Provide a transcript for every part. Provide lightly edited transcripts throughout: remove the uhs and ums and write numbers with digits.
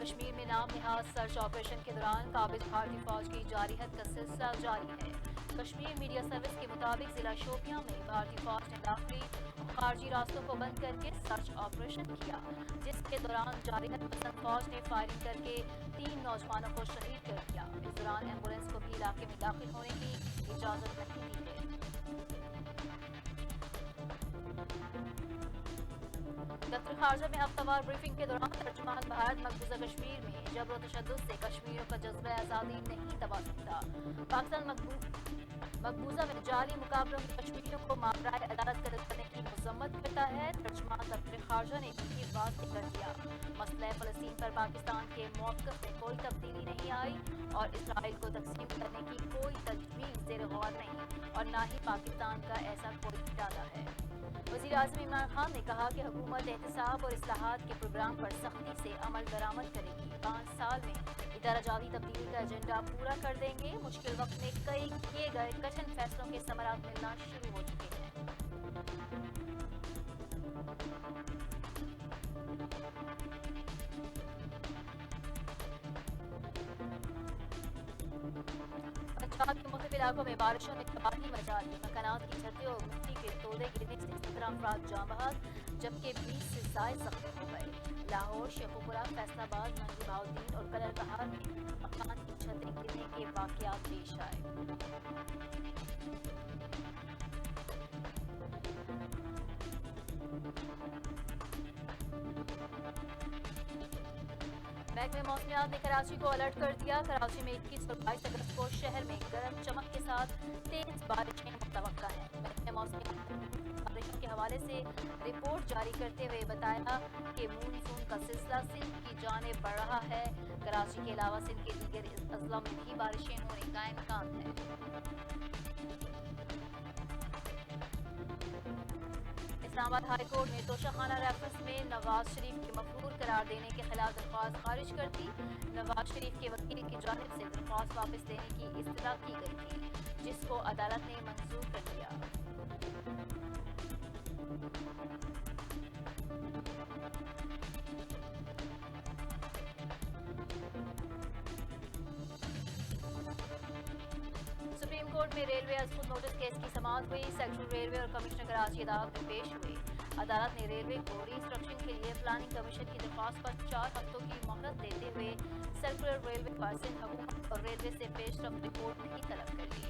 کشمیر میں نام نہاد سرچ آپریشن کے دوران قابض بھارتی فوج کی جارحیت کا سلسلہ جاری ہے۔ کشمیر میڈیا سروس کے مطابق ضلع شوپیاں میں بھارتی فوج نے داخلی اور خارجی راستوں کو بند کر کے سرچ آپریشن کیا، جس کے دوران جارحیت پسند فوج نے فائرنگ کر کے 3 نوجوانوں کو شہید کر دیا۔ اس دوران ایمبولینس کو بھی علاقے میں داخل ہونے کی اجازت نہیں دی گئی۔ دفتر خارجہ میں ہفتہ وار بریفنگ کے دوران ترجمان بھارت مقبوضہ کشمیر میں جبر و تشدد سے کشمیریوں کا جذبہ آزادی نہیں دبا سکتا۔ پاکستان مقبوضہ میں جعلی مقابلوں میں کشمیریوں کو مابرائے عدالت قتل کرنے کی مذمت کرتا ہے۔ ترجمان دفتر خارجہ نے بھی واضح کر دیا، مسئلہ فلسطین پر پاکستان کے موقف میں کوئی تبدیلی نہیں آئی اور اسرائیل کو تقسیم کرنے کی کوئی تجویز زیر غور نہیں اور نہ ہی پاکستان کا ایسا کوئی ارادہ ہے۔ وزیر اعظم عمران خان نے کہا کہ حکومت احتساب اور اصلاحات کے پروگرام پر سختی سے عمل درآمد کرے گی۔ 5 سال میں ادارہ جاتی تبدیلی کا ایجنڈا پورا کر دیں گے۔ مشکل وقت میں کیے گئے کٹھن فیصلوں کے ثمرات ملنا شروع ہو چکے ہیں۔ پنجاب کے مختلف علاقوں میں بارشوں نے تباہی مچا دی۔ مکانات کی چھتیں اور مٹی کے تودے گرنے سے 17 افراد جاں بحق جبکہ 20 سے زائد زخمی ہو گئے۔ لاہور، شیخوپورہ، فیصل آباد، منگی بہاؤدین اور کلر بہار میں مکان کی چھتیں گرنے کے واقعات پیش آئے۔ محکمہ موسمیات نے کراچی کو الرٹ کر دیا۔ کراچی میں 21 اور 22 اگست کو شہر میں گرج چمک کے ساتھ تیز بارشیں متوقع ہیں۔ محکمہ موسمیات نے بارشوں کے حوالے سے رپورٹ جاری کرتے ہوئے بتایا کہ مون سون کا سلسلہ سندھ کی جانب بڑھ رہا ہے۔ کراچی کے علاوہ سندھ کے دیگر اضلاع میں بھی بارشیں ہونے کا امکان ہے۔ اسلام آباد ہائی کورٹ نے توشہ خانہ ریفرنس میں نواز شریف کے مفرور قرار دینے کے خلاف درخواست خارج کر دی۔ نواز شریف کے وکیل کی جانب سے درخواست واپس لینے کی استدعا کی گئی تھی، جس کو عدالت نے منظور کر لیا۔ سپریم کورٹ میں ریلوے از خود نوٹس کیس کی سماعت ہوئی۔ سیکٹری ریلوے اور کمشنر کراچی عدالت میں پیش ہوئے۔ عدالت نے ریلوے کو ری انسٹرکشن کے لیے پلاننگ کمیشن کی درخواست پر 4 ہفتوں کی مہلت دیتے ہوئے سرکولر ریلوے پر سندھ حکومت اور ریلوے سے پیش رفت رپورٹ نہیں طلب کر لی۔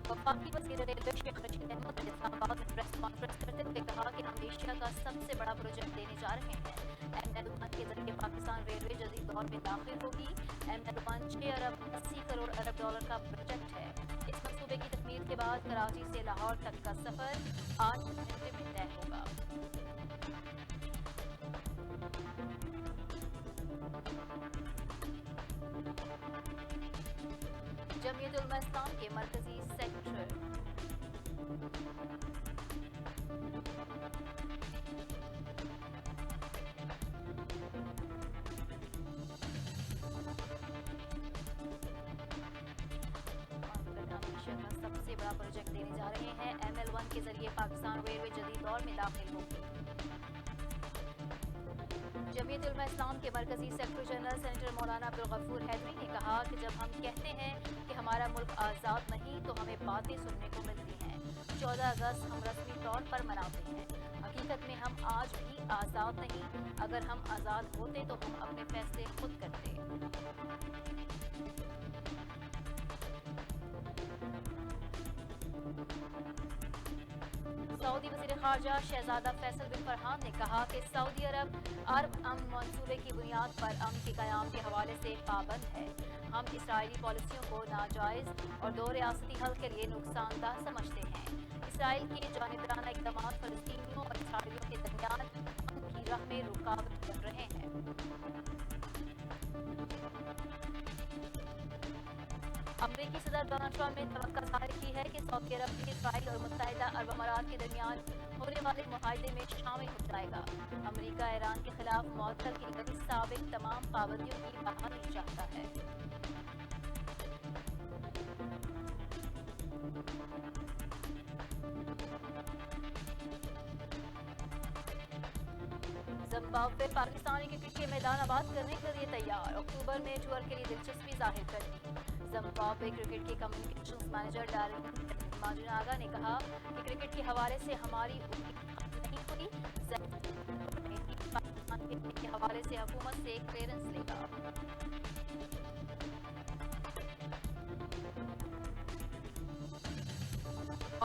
وفاقی وزیر ریلوے شیخ رشید احمد نے اسلام آباد میں پریس کانفرنس کرتے ہوئے کہا کہ ہم ایشیا کا سب سے بڑا پروجیکٹ دینے جا رہے ہیں۔ ایم ندوان کے ذریعے پاکستان ریلوے جدید دور میں داخل ہوگی۔ ایم ندوان 6 ارب 80 کروڑ ارب ڈالر کا پروجیکٹ ہے۔ اس منصوبے کی تکمیل کے بعد کراچی سے لاہور تک کا سفر 8 گھنٹے میں طے ہوگا۔ جمعیت علماء اسلام کے مرکزی سیکریٹری سب سے بڑا پروجیکٹ دینے جا رہے ہیں۔ ML1 کے ذریعے پاکستان ریلوے جدید دور میں داخل ہوگی۔ جمعیت علماء اسلام کے مرکزی سیکریٹری جنرل سینیٹر مولانا عبدالغفور حیدری نے کہا کہ جب ہم کہتے ہیں کہ ہمارا ملک آزاد نہیں تو ہمیں باتیں سننے کو ملتی ہیں۔ 14 اگست ہم رسمی طور پر مناتے ہیں، حقیقت میں ہم آج بھی آزاد نہیں۔ اگر ہم آزاد ہوتے تو ہم اپنے فیصلے خود کرتے۔ سعودی وزیر خارجہ شہزادہ فیصل بن فرحان نے کہا کہ سعودی عرب امن منصوبے کی بنیاد پر امن کے قیام کے حوالے سے پابند ہے۔ ہم اسرائیلی پالیسیوں کو ناجائز اور 2 ریاستی حل کے لیے نقصان دہ سمجھتے ہیں۔ اسرائیل کے جانبدارانہ اقدامات فلسطینیوں اور اسرائیلیوں کے درمیان امن کی راہ میں رکاوٹ بن رہے ہیں۔ امریکی صدر ڈونلڈ ٹرمپ نے توقع ظاہر کی ہے کہ سعودی عرب بھی اسرائیل اور متحدہ عرب امارات کے درمیان ہونے والے معاہدے میں شامل ہو جائے گا۔ امریکہ ایران کے خلاف معطل کی گئی سابق تمام پابندیوں کی بحالی چاہتا ہے۔ زمبابوے پاکستانی کرکٹ کے میدان آباد کرنے کے لیے تیار، اکتوبر میں ٹور کے لیے دلچسپی ظاہر کرے گی۔ زمبابوے کرکٹ کے کمیونیکیشنز مینیجر ڈیرن ماجناگا نے کہا کہ کرکٹ کے حوالے سے ہماری امید نہیں ہوئی، پاکستان کرکٹ کے حوالے سے حکومت سے کلیئرنس لے گا۔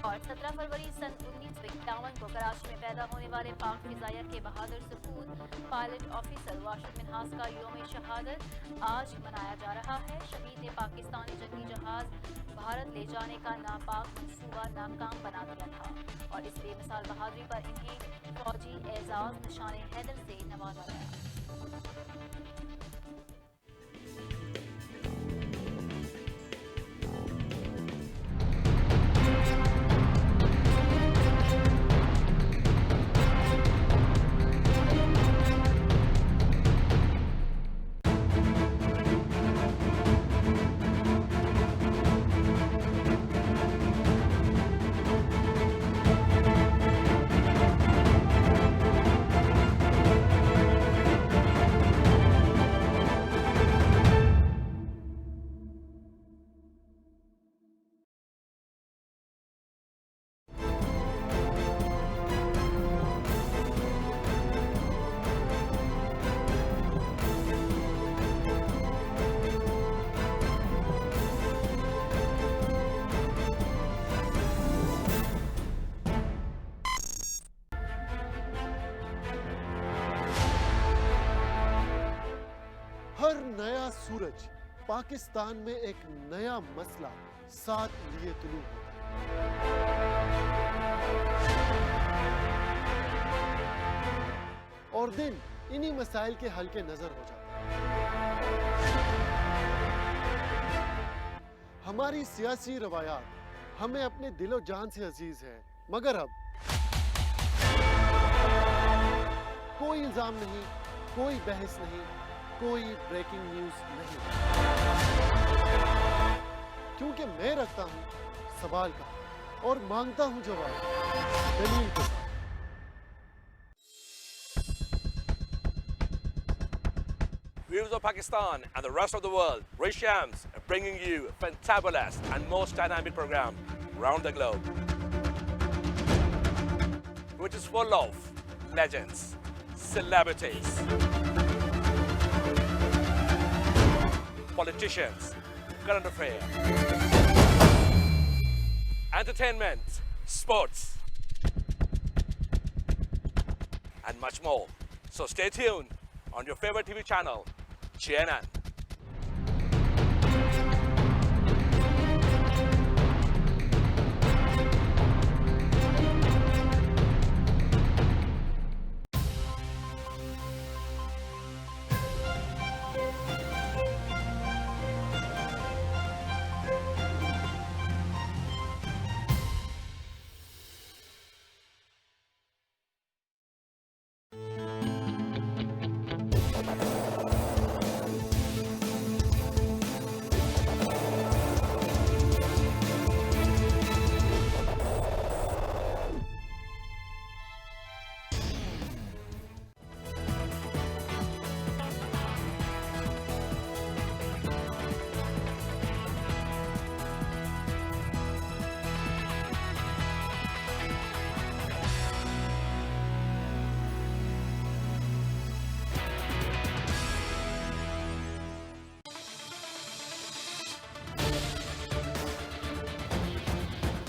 اور 17 فروری سن 1951 کو کراچی میں پیدا ہونے والے پاک فضائیہ کے بہادر سپوت پائلٹ آفیسر راشد منہاس کا یوم شہادت آج منایا جا رہا ہے۔ شہید نے پاکستانی جنگی جہاز بھارت لے جانے کا ناپاک منصوبہ ناکام بنا دیا تھا اور اس بے مثال بہادری پر انہیں فوجی اعزاز نشان حیدر سے نوازا گیا۔ ہر نیا سورج پاکستان میں ایک نیا مسئلہ ساتھ لیے طلوع ہوتا ہے اور دن انہی مسائل کے حل کے نظر ہو جاتا ہے۔ ہماری سیاسی روایات ہمیں اپنے دل و جان سے عزیز ہے، مگر اب کوئی الزام نہیں، کوئی بحث نہیں، کوئی بریکنگ نیوز نہیں، کیونکہ میں رکھتا ہوں سوال کا اور مانگتا ہوں جواب دلیل کے ساتھ۔ Viewers of Pakistan and the rest of the world, Ray Shams bringing you a fantabulous and most dynamic program around the globe, which is full of legends, celebrities, politicians, current affairs, entertainment, sports, and much more. So stay tuned on your favorite TV channel, CNN.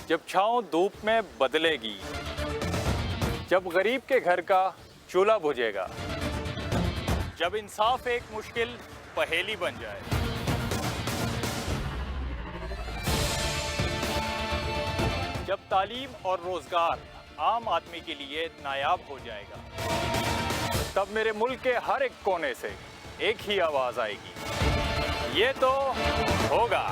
جب چھاؤں دھوپ میں بدلے گی، جب غریب کے گھر کا چولہا بجھے گا، جب انصاف ایک مشکل پہیلی بن جائے، جب تعلیم اور روزگار عام آدمی کے لیے نایاب ہو جائے گا، تب میرے ملک کے ہر ایک کونے سے ایک ہی آواز آئے گی، یہ تو ہوگا۔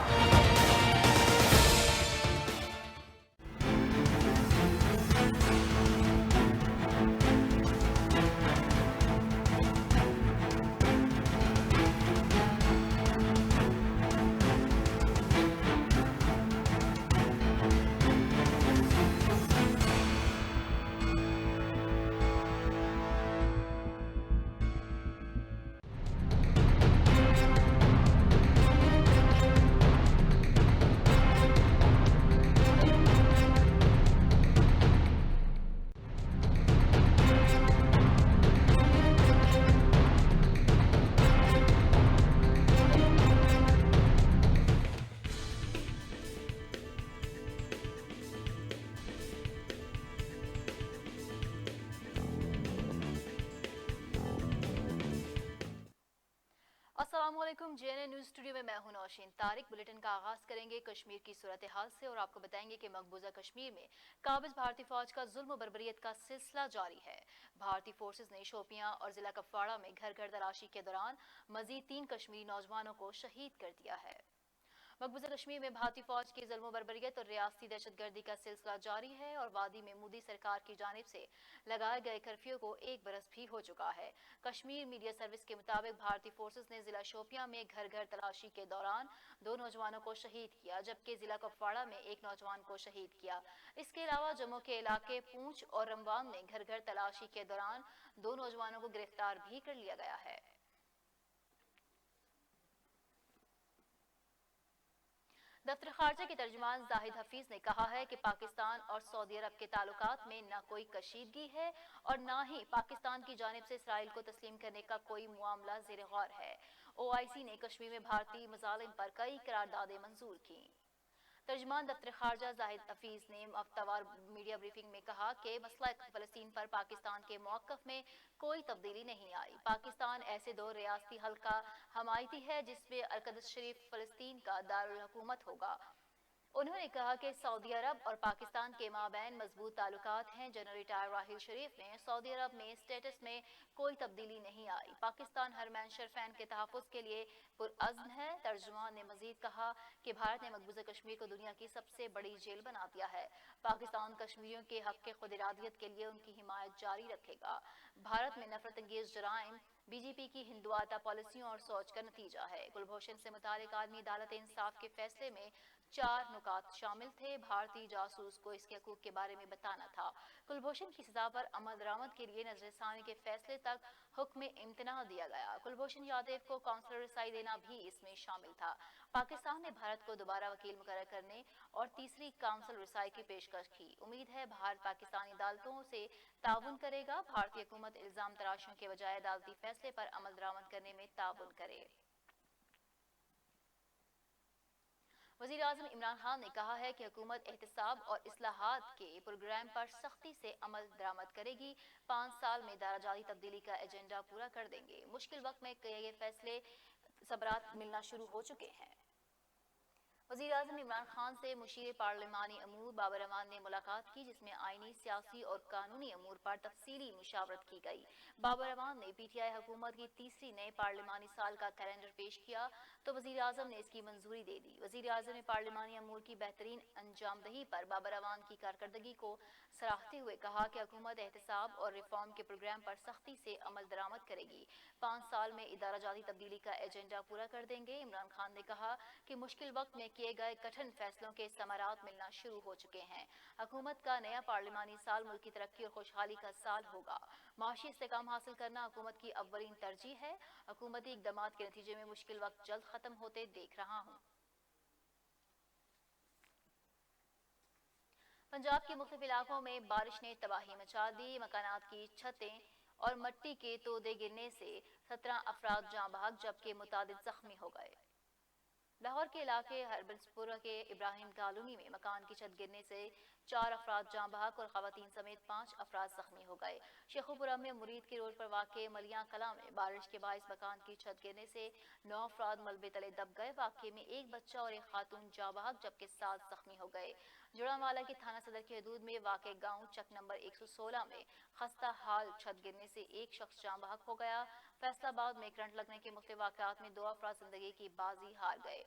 अस्सलाम वालेकुम। जेएनएन न्यूज़ स्टूडियो में मैं हूं नौशीन तारिक। बुलेटिन का आगाज करेंगे कश्मीर की सूरत हाल से और आपको बताएंगे कि मकबूजा कश्मीर में काबिज भारतीय फौज का जुल्म और बर्बरियत का सिलसिला जारी है। भारतीय फोर्सेस ने शोपियां और जिला कुपवाड़ा में घर घर तलाशी के दौरान मजीद 3 कश्मीरी नौजवानों को शहीद कर दिया है। मकबूजा कश्मीर में भारतीय फौज की जुल्म बर्बरियत और रियासती दहशतगर्दी का सिलसिला जारी है और वादी में मोदी सरकार की जानिब से लगाए गए कर्फ्यू को 1 बरस भी हो चुका है। कश्मीर मीडिया सर्विस के मुताबिक भारतीय फोर्सेस ने जिला शोपियां में घर घर तलाशी के दौरान 2 नौजवानों को शहीद किया, जबकि जिला कुपवाड़ा में 1 नौजवान को शहीद किया। इसके अलावा जम्मू के इलाके पूंछ और रमबान में घर घर तलाशी के दौरान 2 नौजवानों को गिरफ्तार भी कर लिया गया है। दफ्तर खारजा के तर्जुमान जाहिद हफीज ने कहा है कि पाकिस्तान और सऊदी अरब के ताल्लुकात में न कोई कशीदगी है और न ही पाकिस्तान की जानिब से इसराइल को तस्लीम करने का कोई मामला ज़ेर गौर है। OIC ने कश्मीर में भारतीय मज़ालिम पर कई करारदादें मंजूर की। तर्जुमान दफ्तर खारजा जाहिद हफीज ने हफ्तावार मीडिया ब्रीफिंग में कहा कि मसला फ़लस्तीन पर पाकिस्तान के मौक़िफ़ में कोई तब्दीली नहीं आई। पाकिस्तान ऐसे 2 रियासती हल का हमायती है जिसमें अल-क़ुद्स शरीफ फ़लस्तीन का दारुल हुकूमत होगा। उन्होंने कहा कि सऊदी अरब और पाकिस्तान के माबैन मजबूत ताल्लुकात हैं। जनरल रिटायर राहिल शरीफ ने सऊदी अरब में स्टेटस में कोई तब्दीली नहीं आई। पाकिस्तान हरमैन शरफैन के तहफ़्फ़ुज़ के लिए पुरअज़्म है। तर्जुमान ने मजीद कहा कि भारत ने मकबूजा कश्मीर को दुनिया की सबसे बड़ी जेल बना दिया है। पाकिस्तान कश्मीरियों के हक़ के खुद इरादियत के लिए उनकी हिमायत जारी रखेगा। भारत में नफरत अंगेज जराइम BJP की हिंदुआता पॉलिसियों और सोच का नतीजा है। कुलभूषण से मुतालिक आलमी अदालत इंसाफ के फैसले में 4 नुकात शामिल थे। भारतीय जासूस को इसके हकूक के बारे में बताना था। कुलभूषण की सजा पर अमल दरामद के लिए नजरसानी के फैसले तक हुक्म इम्तना दिया गया। कुलभूषण यादव को काउंसलर रसाई देना भी इसमें शामिल था। पाकिस्तान ने भारत को दोबारा वकील मुकर्रर करने और तीसरी काउंसिल रसाई की पेशकश की। उम्मीद है भारत पाकिस्तानी अदालतों से ताउन करेगा। भारतीय हुकूमत इल्जाम तराशियों के बजाय अदालती फैसले पर अमल दरामद करने में ताउन करे। वज़ीर आज़म इमरान खान ने कहा है कि हुकूमत एहतिसाब और इस्लाहात के प्रोग्राम पर सख्ती से अमल दरामद करेगी। 5 साल में दाराजाती तब्दीली का एजेंडा पूरा कर देंगे। मुश्किल वक्त में कई फैसले सबरात मिलना शुरू हो चुके हैं। वज़ीर आज़म इमरान खान से मुशीर पार्लिमानी अमूर बाबर रहमान ने मुलाकात की, जिसमें आईनी, सियासी और कानूनी अमूर पर तफसीली मुशावरत की गई। बाबर रहमान ने PTI हुकूमत की तीसरी नए पार्लिमानी साल का कैलेंडर पेश किया तो वज़ीर आज़म ने इसकी मंजूरी दे दी। वज़ीर आज़म ने पार्लिमानी अमूर की बेहतरीन अंजामदही पर बाबर रहमान की कारकर्दगी को सराहते हुए कहा कि हुकूमत एहतिसाब और रिफॉर्म के प्रोग्राम पर सख्ती से अमल दरामद करेगी। 5 साल में इदारा जाती तब्दीली का एजेंडा पूरा कर देंगे। इमरान खान ने कहा कि मुश्किल वक्त में किए गए कठिन फैसलों के समारात मिलना शुरू हो चुके हैं। हुकूमत का नया पार्लिमानी साल मुल्क की तरक्की और खुशहाली का साल होगा। माशी इस्तेकाम हासिल करना हुकूमत की अव्वलीन तरजीह है। हुकूमती इक़दामात के नतीजे में मुश्किल वक्त जल्द खत्म होते देख रहा हूँ। पंजाब के मुख्तलिफ इलाकों में बारिश ने तबाही मचा दी। मकानात की छतें और मट्टी के तोदे गिरने से 17 अफराद जाँ बहक जबकि मुतादिद जख्मी हो गए। लाहौर के इलाके हरबंसपुरा के इब्राहिम कॉलोनी में मकान की छत गिरने से 4 अफराद जाँ बहक और खवातीन समेत 5 अफराद जख्मी हो गए। शेखुपुरा में मुरीद के रोड पर वाक़े मलियां कला में बारिश के बाइस मकान की छत गिरने से 9 अफराद मलबे तले दब गए। वाक़े में 1 बच्चा और 1 खातून जाँ बहक जबकि 7 जख्मी हो गए। जुड़ावाला के थाना सदर की हदूद में वाक़े गाँव चक नंबर 116 में खस्ता हाल छत गिरने से 1 शख्स जाँ बहक हो गया। फैसलाबाद में करंट लगने के मुख्तलिफ वाक़यात में 2 अफराद जिंदगी की बाजी हार गए।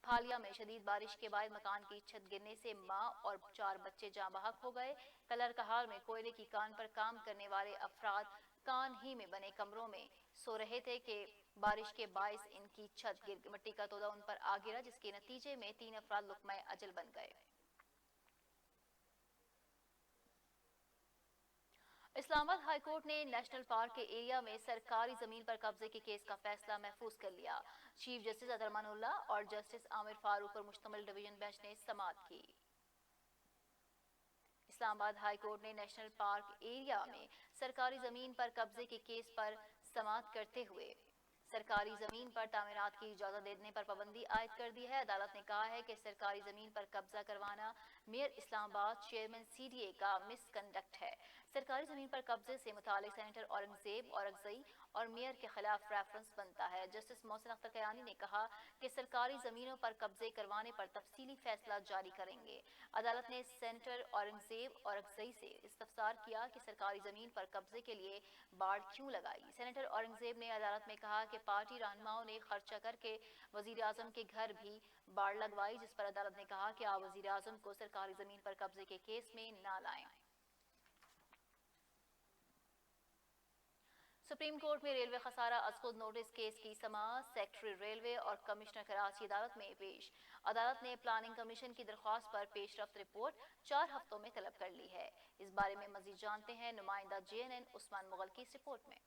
फालिया में शदीद बारिश के बाद मकान की छत गिरने से मां और 4 बच्चे जाँ बहक हो गए। कलर कहाल में कोयले की कान पर काम करने वाले अफराद कान ही में बने कमरों में सो रहे थे कि बारिश के बायस इनकी छत गिर मिट्टी का तोदा उन पर आ गिरा, जिसके नतीजे में 3 अफराद लुक़्मा अजल बन गए। इस्लामाबाद हाई कोर्ट ने नेशनल पार्क के एरिया में सरकारी जमीन पर कब्जे के केस का फैसला महफूज कर लिया। चीफ जस्टिस अदरमानुल्ला और जस्टिस आमिर फारूक पर मुश्तमिल डिवीजन बेंच ने समाअत की। इस्लामाबाद हाई कोर्ट ने नेशनल पार्क एरिया में सरकारी जमीन पर कब्जे के केस पर समाअत करते हुए सरकारी जमीन पर तामीरात की इजाजत देने पर पाबंदी आयद कर दी है। अदालत ने कहा है कि सरकारी जमीन पर कब्जा करवाना मेयर इस्लामाबाद चेयरमैन CDA का मिसकंडक्ट है। सरकारी जमीन पर कब्जे से मुतालिक सेनेटर औरंगजेब औरंगजई और मेयर के खिलाफ रेफरेंस बनता है। जस्टिस मोहसिन अख्तर कयानी ने कहा कि सरकारी जमीनों पर कब्जे करवाने पर तफसीली फैसला जारी करेंगे। अदालत ने सेनेटर औरंगजेब औरंगजई से इस्तफसार किया कि सरकारी जमीन पर कब्जे के लिए बाड़ क्यों लगाई। सेनेटर औरंगजेब ने अदालत में कहा कि पार्टी रहनुमाओं ने खर्चा करके वजीर आजम के घर भी बाड़ लगवाई, जिस पर अदालत ने कहा कि आप वजीर आजम को सरकारी जमीन पर कब्जे के केस में न लाएं। सुप्रीम कोर्ट में रेलवे खसारा अजखुद नोटिस केस की समाअत सेक्रेटरी रेलवे और कमिश्नर कराची अदालत में पेश। अदालत ने प्लानिंग कमीशन की दरख्वास्त पर पेशरफ्त रिपोर्ट 4 हफ्तों में तलब कर ली है। इस बारे में मजीद जानते हैं नुमाइंदा JNN उस्मान मुगल की इस रिपोर्ट में।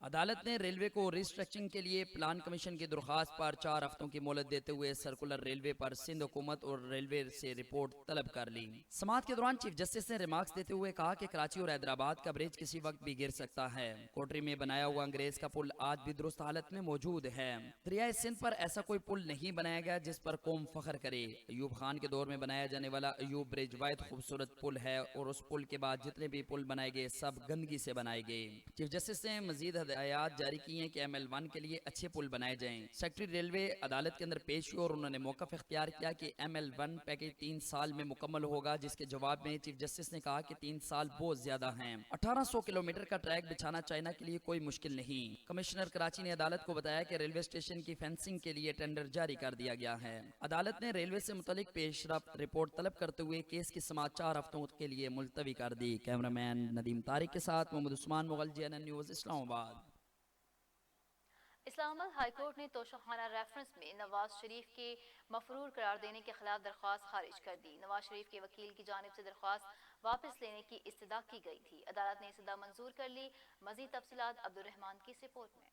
अदालत ने रेलवे को रिस्ट्रक्चरिंग के लिए प्लान कमीशन की दरख्वास्त पर 4 हफ्तों की मोहलत देते हुए सर्कुलर रेलवे पर सिंध हुकूमत और रेलवे से रिपोर्ट तलब कर ली। समाअत के दौरान चीफ जस्टिस ने रिमार्क्स देते हुए कहा कि कराची और हैदराबाद का ब्रिज किसी वक्त भी गिर सकता है। कोटरी में बनाया हुआ अंग्रेज का पुल आज भी दुरुस्त हालत में मौजूद है। दरियाए सिंध पर ऐसा कोई पुल नहीं बनाया गया जिस पर कौम फख्र करे। अयूब खान के दौर में बनाया जाने वाला अयूब ब्रिज वाहिद खूबसूरत पुल है और उस पुल के बाद जितने भी पुल बनाए गए सब गंदगी से बनाए गए। चीफ जस्टिस ने मजीद हदायत जारी की हैं कि ML1 के लिए अच्छे पुल बनाए जाएं। सेक्रेटरी रेलवे अदालत के अंदर पेश हुए और उन्होंने मौक़िफ़ इख्तियार किया कि ML1 पैकेज 3 साल में मुकम्मल होगा, जिसके जवाब में चीफ जस्टिस ने कहा कि 3 साल बहुत ज्यादा हैं। 1800 किलोमीटर का ट्रैक बिछाना चाइना के लिए कोई मुश्किल नहीं। कमिश्नर कराची ने अदालत को बताया कि रेलवे स्टेशन की फेंसिंग के लिए टेंडर जारी कर दिया गया है। अदालत ने रेलवे से मुतल्लिक पेशरफ्त रिपोर्ट तलब करते हुए केस की समाअत 4 हफ्तों के लिए मुलतवी कर दी। कैमरामैन नदीम तारिक के साथ Mohammad Usman Mughal, JNN news, Islamabad. Islamabad high court ने तोशाखाना रेफरेंस में नवाज शरीफ के मफरूर करार देने के खिलाफ दरख्वास्त खारिज कर दी। नवाज शरीफ के वकील की जानिब से दरख्वास्त वापस लेने की इस्तदा की गई थी। अदालत ने इस्तदा मंजूर कर ली। मजीद तफसीलात अब्दुल रहमान की रिपोर्ट में।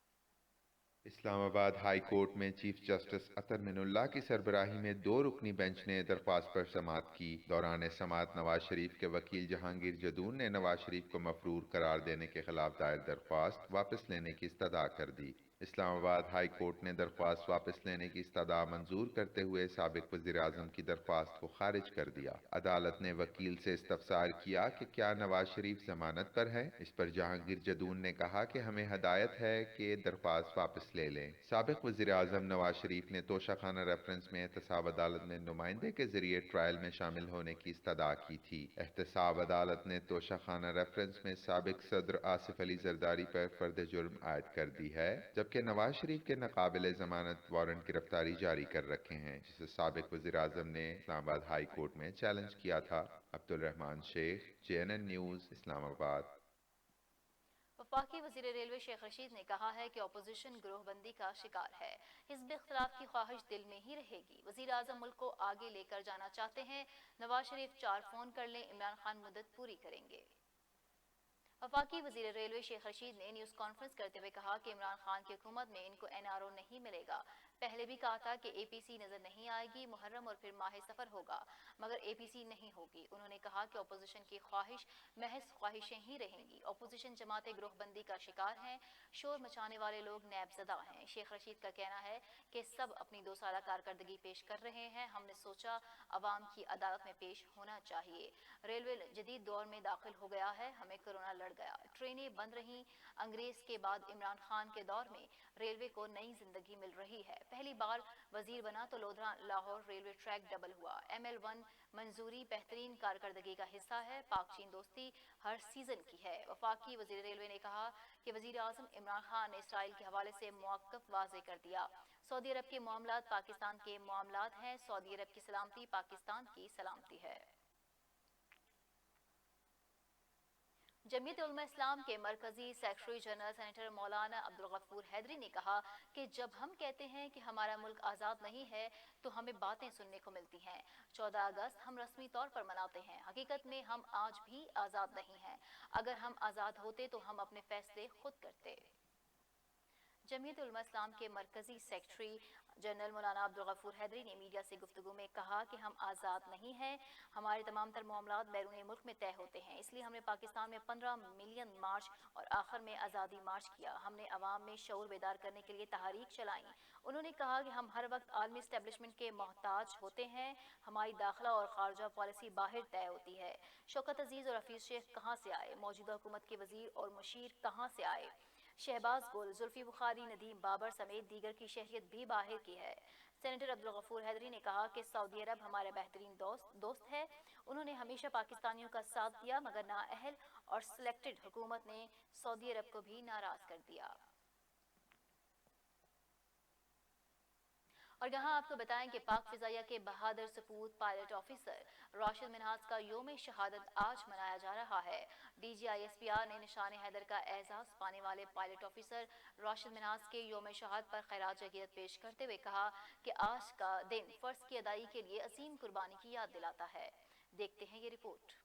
इस्लामाबाद हाई कोर्ट में चीफ जस्टिस अतर मिनुल्लाह की सरबराही में 2 रुकनी बेंच ने दरख्वास्त पर समाअत की। दौरान समाअत नवाज शरीफ के वकील जहांगीर जदून ने नवाज शरीफ को मफरूर करार देने के खिलाफ दायर दरख्वास्त वापस लेने की इस्तदा कर दी। इस्लामाबाद हाई कोर्ट ने दरख्वास्त वापस लेने की इस्तदा मंजूर करते हुए साबिक वज़ीर आज़म की दरख्वास्त को खारिज कर दिया। अदालत ने वकील से इस्तफसार किया कि क्या नवाज शरीफ जमानत पर है। इस पर जहांगीर जदून ने कहा कि हमें हदायत है कि दरख्वास्त वापस ले लें। साबिक वज़ीर आज़म नवाज शरीफ ने तोशाखाना रेफरेंस में एहतसाब अदालत में नुमाइंदे के जरिए ट्रायल में शामिल होने की इस्तदा की थी। एहतसाब अदालत ने तोशाखाना रेफरेंस में साबिक सदर आसिफ अली जरदारी पर फर्द जुर्म आयद कर दी है, जबकि नवाज शरीफ के नाकाबिले जमानत वारंट गिरफ्तारी जारी कर रखे हैं, जिसे साबिक वज़ीर आज़म ने इस्लामाबाद हाई कोर्ट में चैलेंज किया था। Abdul Rehman Sheikh, JNN news, Islamabad. वफाकी वज़ीर रेलवे शेख रशीद ने कहा है कि अपोजिशन ग्रोहबंदी का शिकार है। हिज़्ब इख्तिलाफ की ख्वाहिश दिल में ही रहेगी। वज़ीर आज़म मुल्क को आगे लेकर जाना चाहते हैं। नवाज शरीफ 4 फ़ोन कर लें, इमरान खान मुद्दत पूरी करेंगे। वफाकी वज़ीर रेलवे शेख रशीद ने न्यूज़ कॉन्फ्रेंस करते हुए कहा कि इमरान खान की हुकूमत में इनको NRO नहीं मिलेगा। पहले भी कहा था कि APC नजर नहीं आएगी, मुहर्रम और फिर माह सफर होगा, मगर APC नहीं होगी। उन्होंने कहा कि अपोजिशन की ख्वाहिश महज ख्वाहिशें ही रहेंगी। अपोजिशन जमातें ग्रोहबंदी का शिकार हैं, शोर मचाने वाले लोग नैबज़दा हैं। शेख रशीद का कहना है कि सब अपनी 2 साला कारकर्दगी पेश कर रहे हैं। हमने सोचा अवाम की अदालत में पेश होना चाहिए। रेलवे जदीद दौर में दाखिल हो गया है, हमें कोरोना लड़ गया, ट्रेनें बंद रहीं। अंग्रेज के बाद इमरान खान के दौर में रेलवे को नई जिंदगी मिल रही है। पहली बार वजीर बना तो Lodhran Lahore railway track double हुआ। ML1 मंजूरी बेहतरीन कारकर्दगी का हिस्सा है। पाक चीन दोस्ती हर सीजन की है। वफाकी वजीर रेलवे ने कहा कि वजीर आजम इमरान खान ने इसराइल के हवाले से मौक़िफ़ वाज़े कर दिया। सऊदी अरब के मामलात पाकिस्तान के मामलात हैं। सऊदी अरब की सलामती पाकिस्तान की सलामती है। जमीयत उलमा इस्लाम के मरकजी सेक्रेटरी जनरल सेनेटर मौलाना अब्दुल गफूर हैदरी ने कहा कि जब हम कहते हैं कि हमारा मुल्क आज़ाद नहीं है तो हमें बातें सुनने को मिलती हैं। 14 अगस्त हम रस्मी तौर पर मनाते हैं, हकीकत में हम आज भी आज़ाद नहीं हैं। अगर हम आज़ाद होते तो हम अपने फैसले खुद करते। जमीयत उलमा इस्लाम के मरकजी सेक्रेटरी जनरल मौलाना अब्दुल गफूर हैदरी ने मीडिया से गुफ्तगू में कहा कि हम आज़ाद नहीं हैं, हमारे तमाम तर मामलात बैरून मुल्क में तय होते हैं, इसलिए हमने पाकिस्तान में 15 मिलियन मार्च और आखिर में आज़ादी मार्च किया। हमने अवाम में शऊर बेदार करने के लिए तहरीक चलाई। उन्होंने कहा कि हम हर वक्त आलमी इस्टेब्लिशमेंट के मोहताज होते हैं, हमारी दाखिला और खारजा पॉलिसी बाहर तय होती है। शौकत अजीज और हफीज शेख कहाँ से आए, मौजूदा हुकूमत के वजीर और मुशीर कहाँ से आए, शहबाज गुल, जुल्फी बुखारी, नदीम बाबर समेत दीगर की शहरियत भी बाहर की है। सेनेटर अब्दुल गफूर हैदरी ने कहा कि सऊदी अरब हमारा बेहतरीन दोस्त है। उन्होंने हमेशा पाकिस्तानियों का साथ दिया, मगर नाअहल और सिलेक्टेड हुकूमत ने सऊदी अरब को भी नाराज कर दिया। और यहाँ आपको बताएं कि पाक फिजाइया के बहादुर सपूत पायलट ऑफिसर राशिद मिन्हाज का योम शहादत आज मनाया जा रहा है। DGISPR ने निशान हैदर का एजाज पाने वाले पायलट ऑफिसर राशिद मिन्हाज के योम शहादत पर खैरात अकीदत पेश करते हुए कहा कि आज का दिन फर्ज की अदाई के लिए अजीम कुर्बानी की याद दिलाता है। देखते हैं ये report.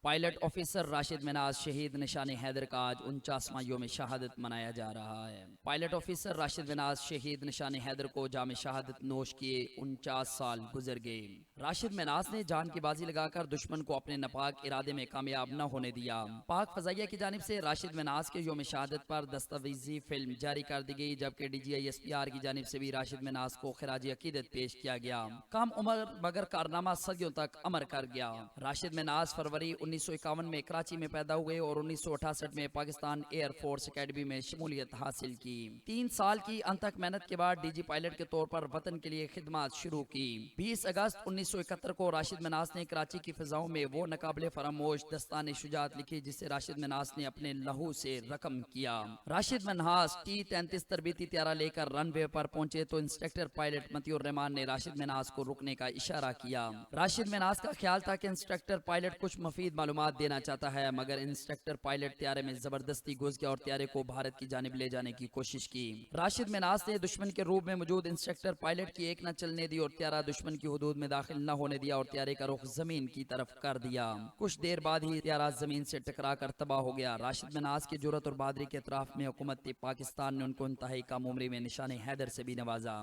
Pilot officer Rashid Minhaj शहीद निशान हैदर का आज 49वां योम शहादत मनाया जा रहा है। पायलट ऑफिसर राशिद मिन्हाज शहीद निशान हैदर को जाम शहादत नोश किए 49 साल गुजर गए। राशिद मिन्हाज ने जान की बाजी लगाकर दुश्मन को अपने नापाक इरादे में कामयाब न होने दिया। पाक फजाइया की जानिब से राशिद मिन्हाज के योम शहादत पर दस्तावेजी फिल्म जारी कर दी गई, जबकि DGISPR की जानिब से भी राशिद मिन्हाज को खिराज अकीदत पेश किया गया। कम उम्र मगर कारनामा सदियों तक अमर कर गया। राशिद मिन्हाज फरवरी 1951 में कराची में पैदा हुए और 1968 में पाकिस्तान एयर फोर्स अकेडमी में शमूलियत हासिल की। 3 साल की अनथक मेहनत के बाद DG पायलट के तौर पर वतन के लिए खिदमत शुरू की। 20 अगस्त 1971 को राशिद मिन्हाज ने कराची की फिजाओं में वो नाकाबिले फरामोश दस्ताने शुजात लिखी जिसे राशिद मिन्हाज ने अपने लहू से रकम किया। राशिद मिन्हाज T-33 तरबीती त्यारा लेकर रनवे पर पहुंचे तो इंस्ट्रक्टर पायलट मतियुर रहमान ने राशिद मिन्हाज को रुकने का इशारा किया। राशिद मिन्हाज का ख्याल था कि इंस्ट्रक्टर पायलट कुछ मुफीद मालूमात देना चाहता है, मगर इंस्ट्रक्टर पायलट त्यारे में जबरदस्ती घुस गया और त्यारे को भारत की जानिब ले जाने की कोशिश की। राशिद मिन्हाज ने दुश्मन के रूप में मौजूद इंस्ट्रक्टर पायलट की एक न चलने दी और त्यारा दुश्मन की हुदूद में दाखिल न होने दिया और त्यारे का रुख जमीन की तरफ कर दिया। कुछ देर बाद ही त्यारा जमीन से टकरा कर तबाह हो गया। राशिद मिन्हाज की जुर्रत और बहादुरी के इतराफ में हुकूमत पाकिस्तान ने उनको इंतहाई कम उम्री में निशान हैदर से भी नवाजा।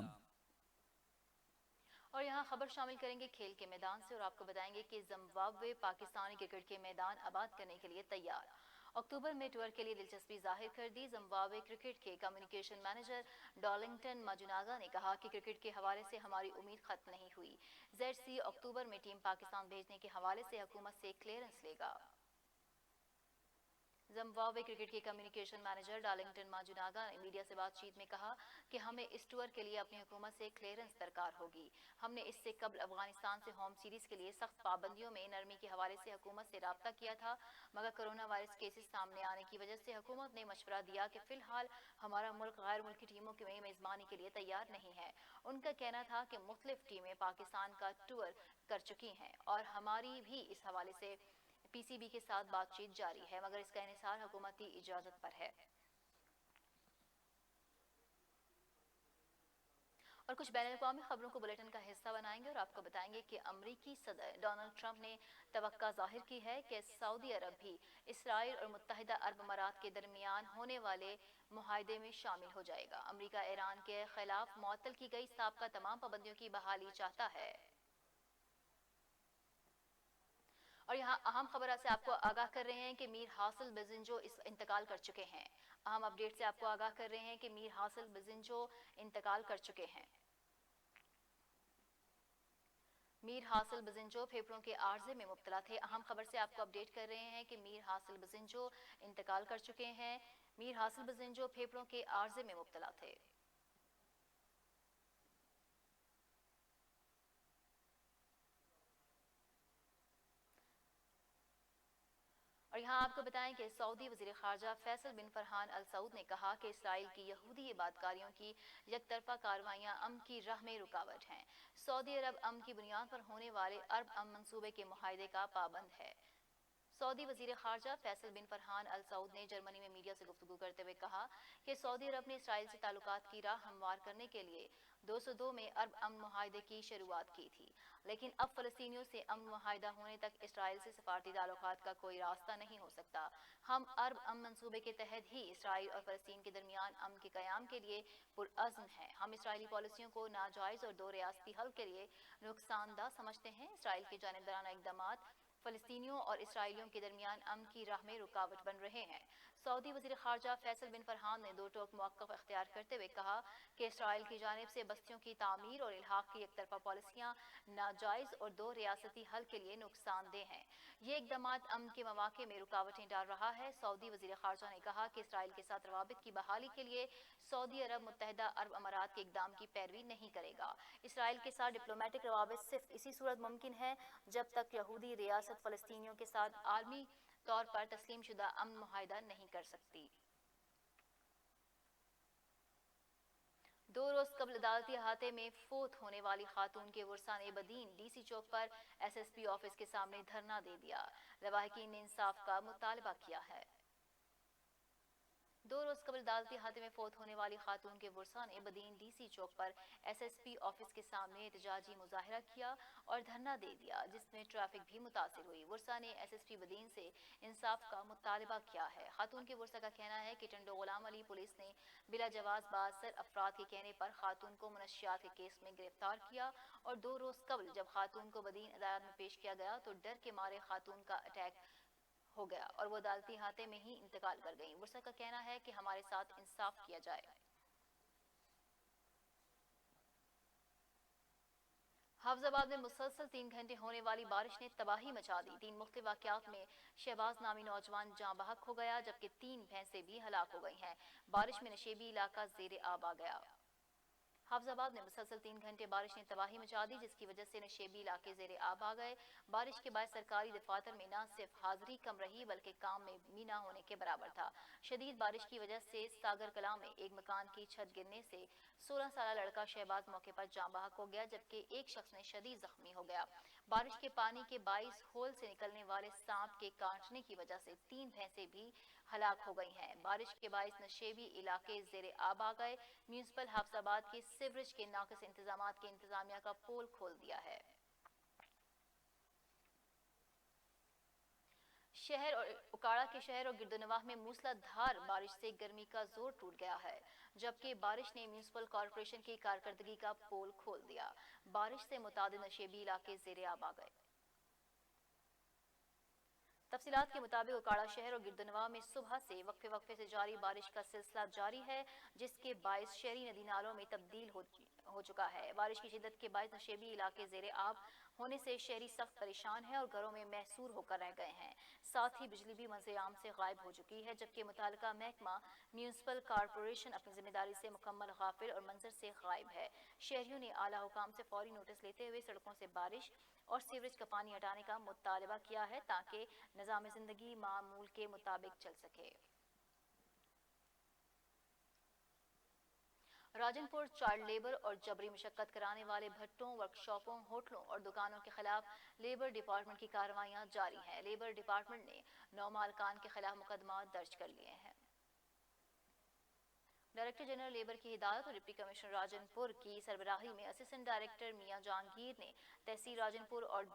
और यहाँ खबर शामिल करेंगे खेल के मैदान से और आपको बताएंगे कि जिम्बाब्वे पाकिस्तानी क्रिकेट के मैदान आबाद करने के लिए तैयार। अक्टूबर में टूर के लिए दिलचस्पी जाहिर कर दी। जिम्बाब्वे क्रिकेट के कम्युनिकेशन मैनेजर डॉलिंगटन माजुनागा ने कहा कि क्रिकेट के हवाले से हमारी उम्मीद खत्म नहीं हुई। ZC अक्टूबर में टीम पाकिस्तान भेजने के हवाले से हुकूमत से क्लियरेंस लेगा। जिम्बाब्वे क्रिकेट के कम्युनिकेशन मैनेजर डार्लिंगटन माजुनागा ने मीडिया से बातचीत में कहा कि हमें इस टूर के लिए अपनी हुकूमत से क्लियरेंस दरकार होगी। हमने इससे कबल अफगानिस्तान से होम सीरीज के लिए सख्त पाबंदियों में नरमी के हवाले से हुकूमत से राब्ता किया था, मगर कोरोना वायरस केसेस सामने आने की वजह से हुकूमत ने मशवरा दिया कि फिलहाल हमारा मुल्क गैर मुल्की टीमों की मेजबानी के लिए तैयार नहीं है। उनका कहना था कि मुख्तलिफ टीमें पाकिस्तान का टूर कर चुकी हैं और हमारी भी इस हवाले से PCB के साथ बातचीत जारी है, मगर इसका इन्हिसार हुकूमती इजाजत पर है। और कुछ बैनुल-अक़वामी खबरों को बुलेटिन का हिस्सा बनाएंगे और आपको बताएंगे कि अमरीकी सदर डोनाल्ड ट्रंप ने तवक्का जाहिर की है कि सऊदी अरब भी इसराइल और मुत्तहिदा अरब अमारात के दरमियान होने वाले मुआहदे में शामिल हो जाएगा। अमरीका ईरान के खिलाफ मुअत्तल की गई साबका तमाम पाबंदियों की बहाली चाहता है। और यहाँ अहम खबर से आपको आगाह कर रहे हैं कि मीर हासिल बिजिंजो इंतकाल कर चुके हैं। अहम अपडेट से आपको आगाह कर रहे हैं कि मीर हासिल बिजिंजो इंतकाल कर चुके हैं। मीर हासिल बिजिंजो फेफड़ों के आर्जे में मुब्तला थे। अहम खबर से आपको अपडेट कर रहे हैं कि मीर हासिल बिजिंजो इंतकाल कर चुके हैं। मीर हासिल बिजिंजो फेफड़ों के आर्जे में मुब्तला थे। और यहाँ आपको बताएं कि सऊदी वज़ीर ख़ारजा फैसल बिन फरहान अल सऊद ने कहा कि इसराइल की यहूदी इबादतकारियों की यकतरफा कार्रवाइयाँ अमन की राह में रुकावट हैं। सऊदी अरब अमन की बुनियाद पर होने वाले अरब अमन मंसूबे के मुआहदे का पाबंद है। सऊदी वज़ीर ख़ारजा फैसल बिन फरहान अल सऊद ने जर्मनी में मीडिया से गुफ्तगू करते हुए कहा कि सऊदी अरब ने इसराइल से ताल्लुकात की राह हमवार करने के लिए 202 में अरब अमन मुआहदे की शुरुआत की थी, लेकिन अब फ़लस्तीनियों से अमन मुआहदा होने तक इसराइल से सफारती ताल्लुकात का कोई रास्ता नहीं हो सकता। हम अरब अमन मंसूबे के तहत ही इसराइल और फ़लस्तीन के दरमियान अमन के क़याम के लिए पुरअज़्म हैं। हम इसराइली पॉलिसियों को नाजायज़ और दो रियासती हल के लिए नुकसानदा समझते हैं। इसराइल के जानिबदाराना इक़दामात फ़लस्तीनियों और इसराइलियों के दरमियान अमन की राह में रुकावट बन रहे हैं। सऊदी वज़ीर ख़ारजा फैसल बिन फरहान ने दो टोक मौक़िफ़ इख्तियार करते हुए कहा कि इसराइल की जानिब से बस्तियों की तामीर और इल्हाक़ की एकतरफ़ा पॉलिसियाँ नाजायज़ और दो रियासती हल के लिए नुकसानदेह हैं। ये इक़दामात अमन के मौक़े में रुकावटें डाल रहा है। सऊदी वज़ीर ख़ारजा ने कहा कि इसराइल के साथ रवाबित की बहाली के लिए सऊदी अरब मुत्तहिदा अरब अमारात के इक़दाम की पैरवी नहीं करेगा। इसराइल के साथ डिप्लोमेटिक रवाबित सिर्फ इसी सूरत मुमकिन है जब तक यहूदी रियासत फ़लस्तीनियों के साथ आलमी तौर पर तस्लीम शुदा अमन मुआहदा नहीं कर सकती। 2 रोज कबल अदालती अहाते में फोत होने वाली खातून के वर्सा ने बदीन डीसी चौक पर SSP ऑफिस के सामने धरना दे दिया। लवाहिकीन ने इंसाफ का मुतालबा किया है। 2 रोज कबल अदालती हादसे में फौत होने वाली खातून के वर्सा ने बदीन DC चौक पर SSP ऑफिस के सामने एहतजाजी मुजाहरा किया और धरना दे दिया, जिसमें ट्रैफिक भी मुतासिर हुई। वर्सा ने SSP बदीन से इंसाफ का मुतालबा किया है। खातून के वर्सा का कहना है कि टंडो गुलाम अली पुलिस ने बिला जवाज बासर अफराद के कहने पर खातून को मनशियात के केस में गिरफ्तार किया और 2 रोज कबल जब खातून को बदीन अदालत में पेश किया गया तो डर के मारे खातून का अटैक हो गया और वो अदालती हाथे में ही इंतकाल कर गई। वर्सा का कहना है कि हमारे साथ इंसाफ किया जाए। हाफिजाबाद में मुसलसल 3 घंटे होने वाली बारिश ने तबाही मचा दी। 3 मुख्तलिफ वाक़यात में शहबाज नामी नौजवान जाँ बहक हो गया, जबकि 3 भैंसें भी हलाक हो गई हैं। बारिश में नशेबी इलाका ज़ेरे आब आ गया। हाफिजाबाद में मुसलसल 3 घंटे बारिश ने तबाही मचा दी, जिसकी वजह से नशेबी इलाके ज़ेरे आब आ गए। बारिश के बाद सरकारी दफातर में न सिर्फ हाजिरी कम रही बल्कि काम में भी ना होने के बराबर था। शदीद बारिश की वजह से सागर कला में एक मकान की छत गिरने से 16 साल लड़का शहबाज मौके पर जाँ बहक हो गया, जबकि एक शख्स ने शदीद जख्मी हो गया। बारिश के पानी के बाइस होल से निकलने वाले सांप के काटने की वजह से 3 भैंसें भी हलाक हो गई हैं। बारिश के बाइस नशेबी इलाके ज़ेरे आब आ गए। म्यूनिसिपल हाफिजाबाद के सीवरेज के नाक़िस इंतजामात के इंतजामिया का पोल खोल दिया है। शहर और उकाड़ा के शहर और गिरदोनवाह में मूसलाधार बारिश से गर्मी का जोर टूट गया है, जबकि बारिश ने म्यूनिसिपल कॉर्पोरेशन की कारकर्दगी का पोल खोल दिया। बारिश से मुतादिद नशेबी इलाके ज़ेरे आब आ गए। तफसीलात के मुताबिक उकाड़ा शहर और गिरदोनवाह में सुबह से वक्फे से जारी बारिश का सिलसिला जारी है, जिसके बायस शहरी नदी नालों में तब्दील हो चुका है। बारिश की शिद्दत के बायस नशेबी इलाके ज़ेरे आब होने से शहरी सख्त परेशान है और घरों में महसूर होकर रह गए हैं। साथ ही बिजली भी मंज़र आम से गायब हो चुकी है, जबकि मुताल्लिका महकमा म्यूनिसिपल कॉर्पोरेशन अपनी जिम्मेदारी से मुकम्मल गाफिल और मंजर से गायब है। शहरियों ने आला हुकाम से फौरी नोटिस लेते हुए सड़कों से बारिश और सीवरेज का पानी हटाने का मुतालबा किया है, ताकि निज़ाम जिंदगी मामूल के मुताबिक चल सके। राजनपुर चाइल्ड लेबर और जबरी मुशक्कत कराने वाले भट्टों, वर्कशॉपों, होटलों और दुकानों के खिलाफ लेबर डिपार्टमेंट की कार्रवाइयां जारी हैं। लेबर डिपार्टमेंट ने 9 मालकान के खिलाफ मुकदमा दर्ज कर लिए हैं। डायरेक्टर जनरल लेबर की हिदायत और डिप्टी कमिश्नर राजनपुर की सरबराही में असिस्टेंट डायरेक्टर मियां जहांगीर ने तहसील राजनपुर और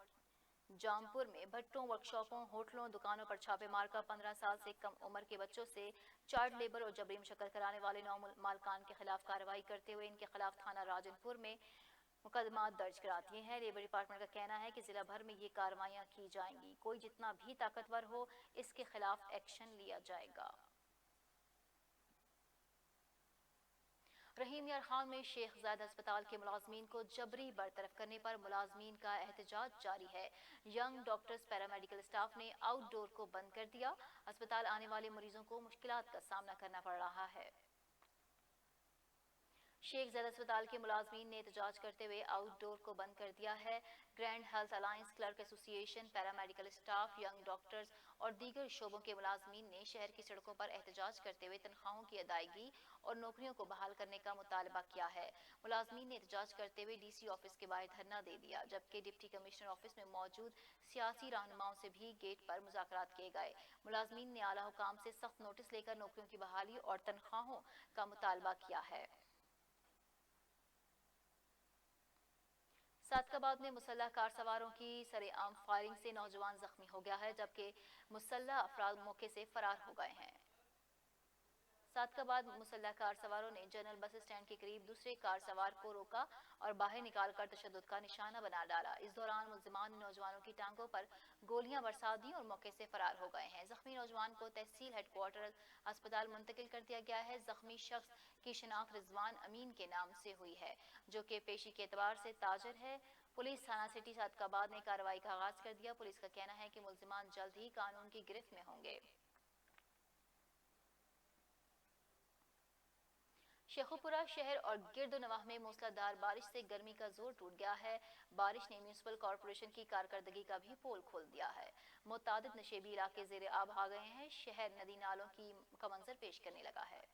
जामपुर में भट्टों, वर्कशॉपों, होटलों, दुकानों पर छापे मारकर 15 साल से कम उम्र के बच्चों से चाइल्ड लेबर और जबरी मुशक्कत कराने वाले 9 मालकान के खिलाफ कार्रवाई करते हुए इनके खिलाफ थाना राजनपुर में मुकदमा दर्ज करा दिए हैं। लेबर डिपार्टमेंट का कहना है कि जिला भर में ये कार्रवाइयां की जाएंगी। कोई जितना भी ताकतवर हो, इसके खिलाफ एक्शन लिया जाएगा। रहीम यार खान में शेख ज़ायद अस्पताल के मुलाजमीन को जबरी बरतरफ करने पर मुलाजमीन का एहतजाज जारी है। यंग डॉक्टर्स, पैरामेडिकल स्टाफ ने आउटडोर को बंद कर दिया। अस्पताल आने वाले मरीजों को मुश्किलात का सामना करना पड़ रहा है। शेख ज़ायद अस्पताल के मुलाजमीन ने एहतजाज करते हुए आउटडोर को बंद कर दिया है। Grand health alliance, clerk association, paramedical staff, young doctors और दीगर शोबों के मुलाजमीन ने शहर की सड़कों पर एहतजाज करते हुए तनख्वाहों की अदायगी और नौकरियों को बहाल करने का मुतालबा किया है। मुलाजमीन ने एहतजाज करते हुए DC ऑफिस के बाहर धरना दे दिया, जबकि डिप्टी कमिश्नर ऑफिस में मौजूद सियासी रहनुमाओं से भी गेट पर मुज़ाकरात किए गए। मुलाजमीन ने आला हुकाम से सख्त नोटिस लेकर नौकरियों की बहाली और तनख्वाहों का मुतालबा किया है। सादकाबाद में मुसल्लह कार सवारों की सरेआम फायरिंग से नौजवान जख्मी हो गया है, जबकि मुसल्लह अफराद मौके से फरार हो गए हैं। सादकाबाद मुसल्लह कार सवारों ने जनरल बस स्टैंड के करीब दूसरे कार सवार को रोका और बाहर निकालकर तशद्दुद का निशाना बना डाला। इस दौरान मुल्जिमान ने नौजवानों की टांगों पर गोलियां बरसा दी और मौके से फरार हो गए हैं। जख्मी नौजवान को तहसील हेडक्वार्टर अस्पताल मुंतकिल कर दिया गया है। जख्मी शख्स की शिनाख्त रिजवान अमीन के नाम से हुई है, जो कि पेशी के एतबार से ताजर है। पुलिस थाना सिटी सादकाबाद ने कार्रवाई का आगाज कर दिया। पुलिस का कहना है कि मुल्जिमान जल्द ही कानून की गिरफ्त में होंगे। शेखुपुरा शहर और गिरदोनवाह में मूसलाधार बारिश से गर्मी का जोर टूट गया है। बारिश ने म्यूनिसिपल कॉर्पोरेशन की कारकर्दगी का भी पोल खोल दिया है। मुतादिद नशेबी इलाके ज़ेरे आब आ गए हैं। शहर नदी नालों का मंजर पेश करने लगा है।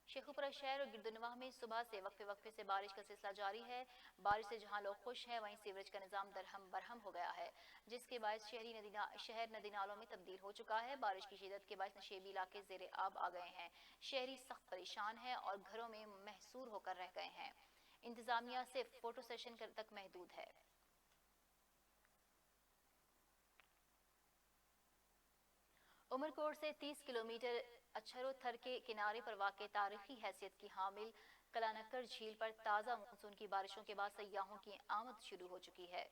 शेखुपुरा शहर और गिरदोनवाह में सुबह से वक्फे वक्फे से बारिश का सिलसिला जारी है। बारिश से जहां लोग खुश हैं, वहीं सीवरेज का निजाम दरहम बरहम हो गया है, जिसके बायस शहर नदी नालों में तब्दील हो चुका है। बारिश की शिदत के बायस नशेबी इलाके ज़ेरे आब आ गए हैं। शहरी सख्त परेशान हैं और घरों में महसूर होकर रह गए हैं। इंतजामिया सिर्फ फोटो सेशन तक महदूद है। उमरकोट से 30 किलोमीटर अछरो थर के किनारे पर वाक़ तारीखी हैसियत की हामिल कलानक्कर झील पर ताज़ा मानसून की बारिशों के बाद सयाहों की आमद शुरू हो चुकी है।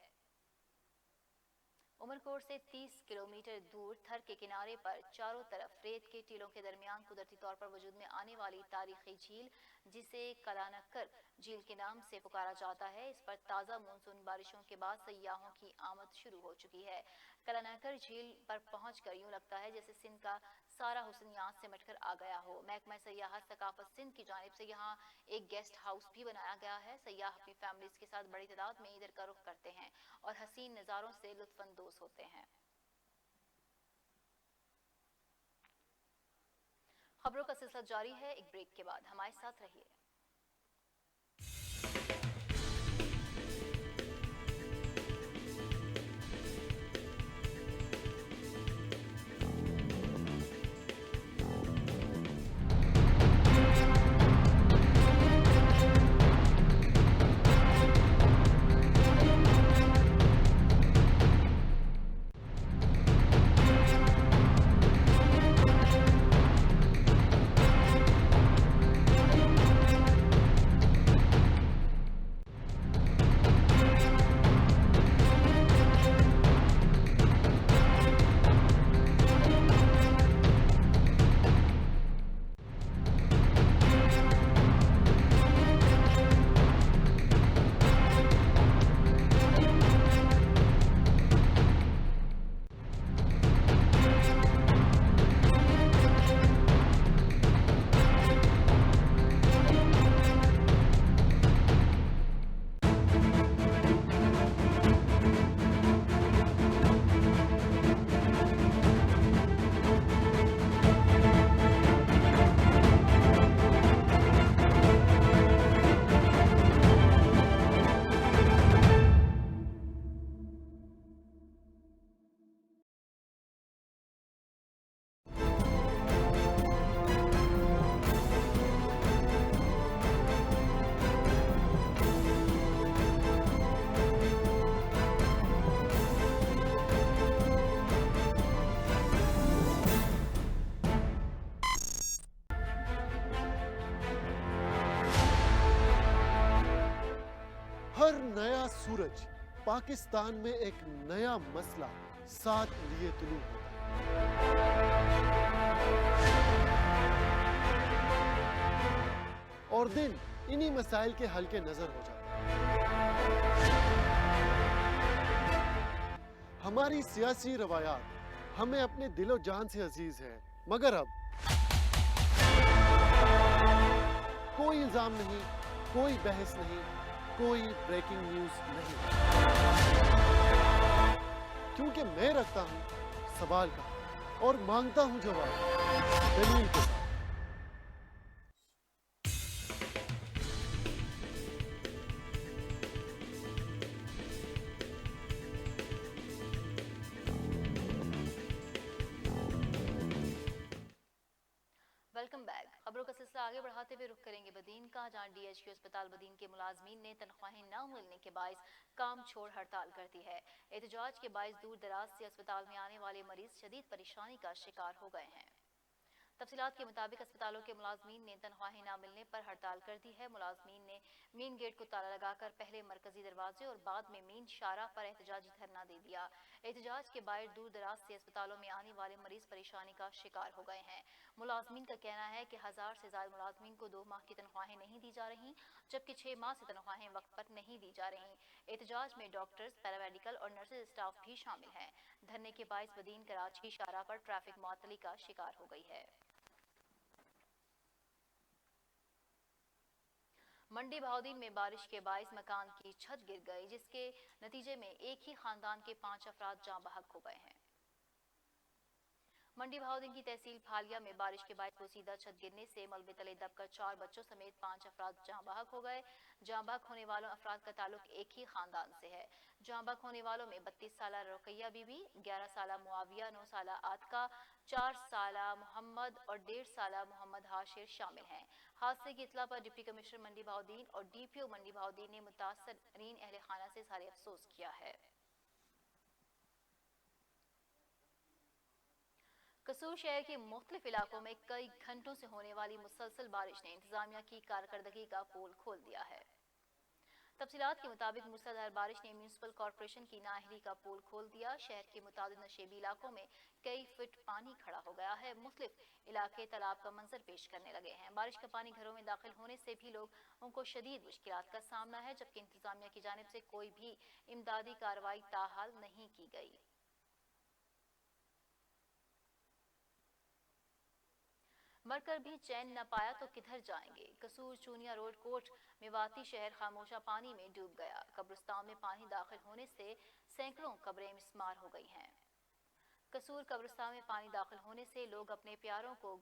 उमरकोट से 30 किलोमीटर दूर थर के किनारे पर चारों तरफ रेत के टीलों के दरमियान कुदरती तौर पर वजूद में आने वाली तारीखी झील, जिसे कलानक्कर झील के नाम से पुकारा जाता है, इस पर ताज़ा मानसून बारिशों के बाद सयाहों की आमद शुरू हो चुकी है। कलानक्कर झील पर पहुंचकर यूं लगता है जैसे सिंध का सारा हुस्न यहाँ सिमट कर आ गया हो। महकमा सयाहत सकाफत सिंध की जानिब से यहाँ एक गेस्ट हाउस भी बनाया गया है। सयाह अपनी फैमिलीज के साथ बड़ी तादाद में इधर का रुख करते हैं और हसीन नज़ारों से लुत्फानंदोज होते हैं। खबरों का सिलसिला जारी है। एक ब्रेक के बाद हमारे साथ रहिए। हर नया सूरज पाकिस्तान में एक नया मसला साथ लिए तुलू होता है और दिन इन्हीं मसाइल के हल के नजर हो जाता है। हमारी सियासी रवायात हमें अपने दिलो जान से अजीज है, मगर अब कोई इल्जाम नहीं, कोई बहस नहीं, कोई ब्रेकिंग न्यूज नहीं, क्योंकि मैं रखता हूं सवाल का और मांगता हूं जवाब दलील के साथ। Welcome back. खबरों का सिलसिला आगे बढ़ाते हुए रुख करेंगे बदीन का, जहां DHQ अस्पताल बदीन के मुलाजमीन ने तनख्वाहें न मिलने के बायस काम छोड़ हड़ताल कर दी है। एहतजाज के बायस दूर दराज से अस्पताल में आने वाले मरीज शदीद परेशानी का शिकार हो गए हैं। तफसीलात के मुताबिक अस्पतालों के मुलाजमीन ने तनख्वाहें न मिलने पर हड़ताल कर दी है। मुलाजमीन ने मेन गेट को ताला लगाकर पहले मरकजी दरवाजे और बाद में मेन शाहराह पर एहतजाजी धरना दे दिया। एहतजाज के बाहर दूर दराज से अस्पतालों में आने वाले मरीज परेशानी का शिकार हो गए हैं। मुलाजमीन का कहना है कि 1000 से ज्यादा मुलाजमीन को 2 माह की तनख्वाहें नहीं दी जा रही, जबकि 6 माह से तनख्वाहें वक्त पर नहीं दी जा रही। एहतजाज में डॉक्टर्स, पैरामेडिकल और नर्सेज स्टाफ भी शामिल हैं। धरने के बायस बदीन कराची शाहराह पर ट्रैफिक मुअत्तली का शिकार हो गई है। मंडी बहाउद्दीन में बारिश के बायस मकान की छत गिर गई, जिसके नतीजे में एक ही खानदान के 5 अफराद जाँ बहक हो गए हैं। मंडी बहाउद्दीन की तहसील फालिया में बारिश के बायस पोसीदा छत गिरने से मलबे तले दबकर 4 बच्चों समेत 5 अफराद जाँ बहक हो गए। जाँ बहक होने वालों अफराद का ताल्लुक एक ही खानदान से है। जाँ बहक होने वालों में 32 साला रुकैया बीबी, 11 साला मुआविया, 9 साला आतका, 4 साला मोहम्मद और 1.5 साला मोहम्मद हाशिर शामिल हैं। हादसे की इतला पर डिप्टी कमिश्नर मंडी बहाउद्दीन और DPO मंडी बहाउद्दीन ने मुतासरीन अहले खाना से इज़हार अफसोस किया है। कसूर शहर के मुख्तलिफ इलाकों में कई घंटों से होने वाली मुसलसल बारिश ने इंतजामिया की कारकर्दगी का पोल खोल दिया है। तफसीलात के मुताबिक मूसलाधार बारिश ने म्यूनिसिपल कॉर्पोरेशन की नाअहली का पोल खोल दिया। शहर के मुतादिद नशेबी इलाकों में कई फीट पानी खड़ा हो गया है। मुख्तलिफ इलाके तालाब का मंजर पेश करने लगे हैं। बारिश का पानी घरों में दाखिल होने से भी लोगों को शदीद मुश्किलात का सामना है, जबकि इंतजामिया की जानिब से कोई भी इमदादी कार्रवाई ताहाल नहीं की गई। मरकर भी चैन न पाया तो किधर जाएंगे। कसूर चूनिया रोड कोट मेवाती शहर खामोशा पानी में डूब गया। कब्रिस्तान में पानी दाखिल होने से सैकड़ों कब्रें मिस्मार हो गई हैं। कसूर कब्रिस्तान में पानी दाखिल होने से लोग अपने प्यारों को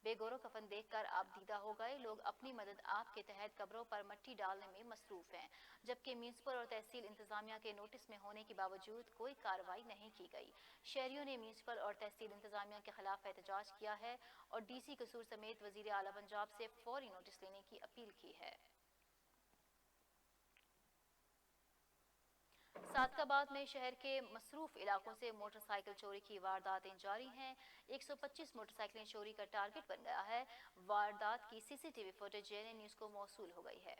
बेगोरो कफन देखकर आप दीदा हो गए। लोग अपनी मदद आप के तहत कब्रों पर मट्टी डालने में मसरूफ हैं, जबकि म्यूनिसिपल और तहसील इंतजामिया के नोटिस में होने के बावजूद कोई कार्रवाई नहीं की गई। शहरियों ने म्यूनिसिपल और तहसील इंतजामिया के खिलाफ एहतजाज किया है और DC कसूर समेत वजीर आला पंजाब से फौरी नोटिस लेने की अपील की है। सादकाबाद में शहर के मसरूफ इलाकों से मोटरसाइकिल चोरी की वारदातें जारी हैं। 125 मोटरसाइकिलें चोरी का टारगेट बन गया है। वारदात की CCTV फुटेज JNN न्यूज को मौसूल हो गई है।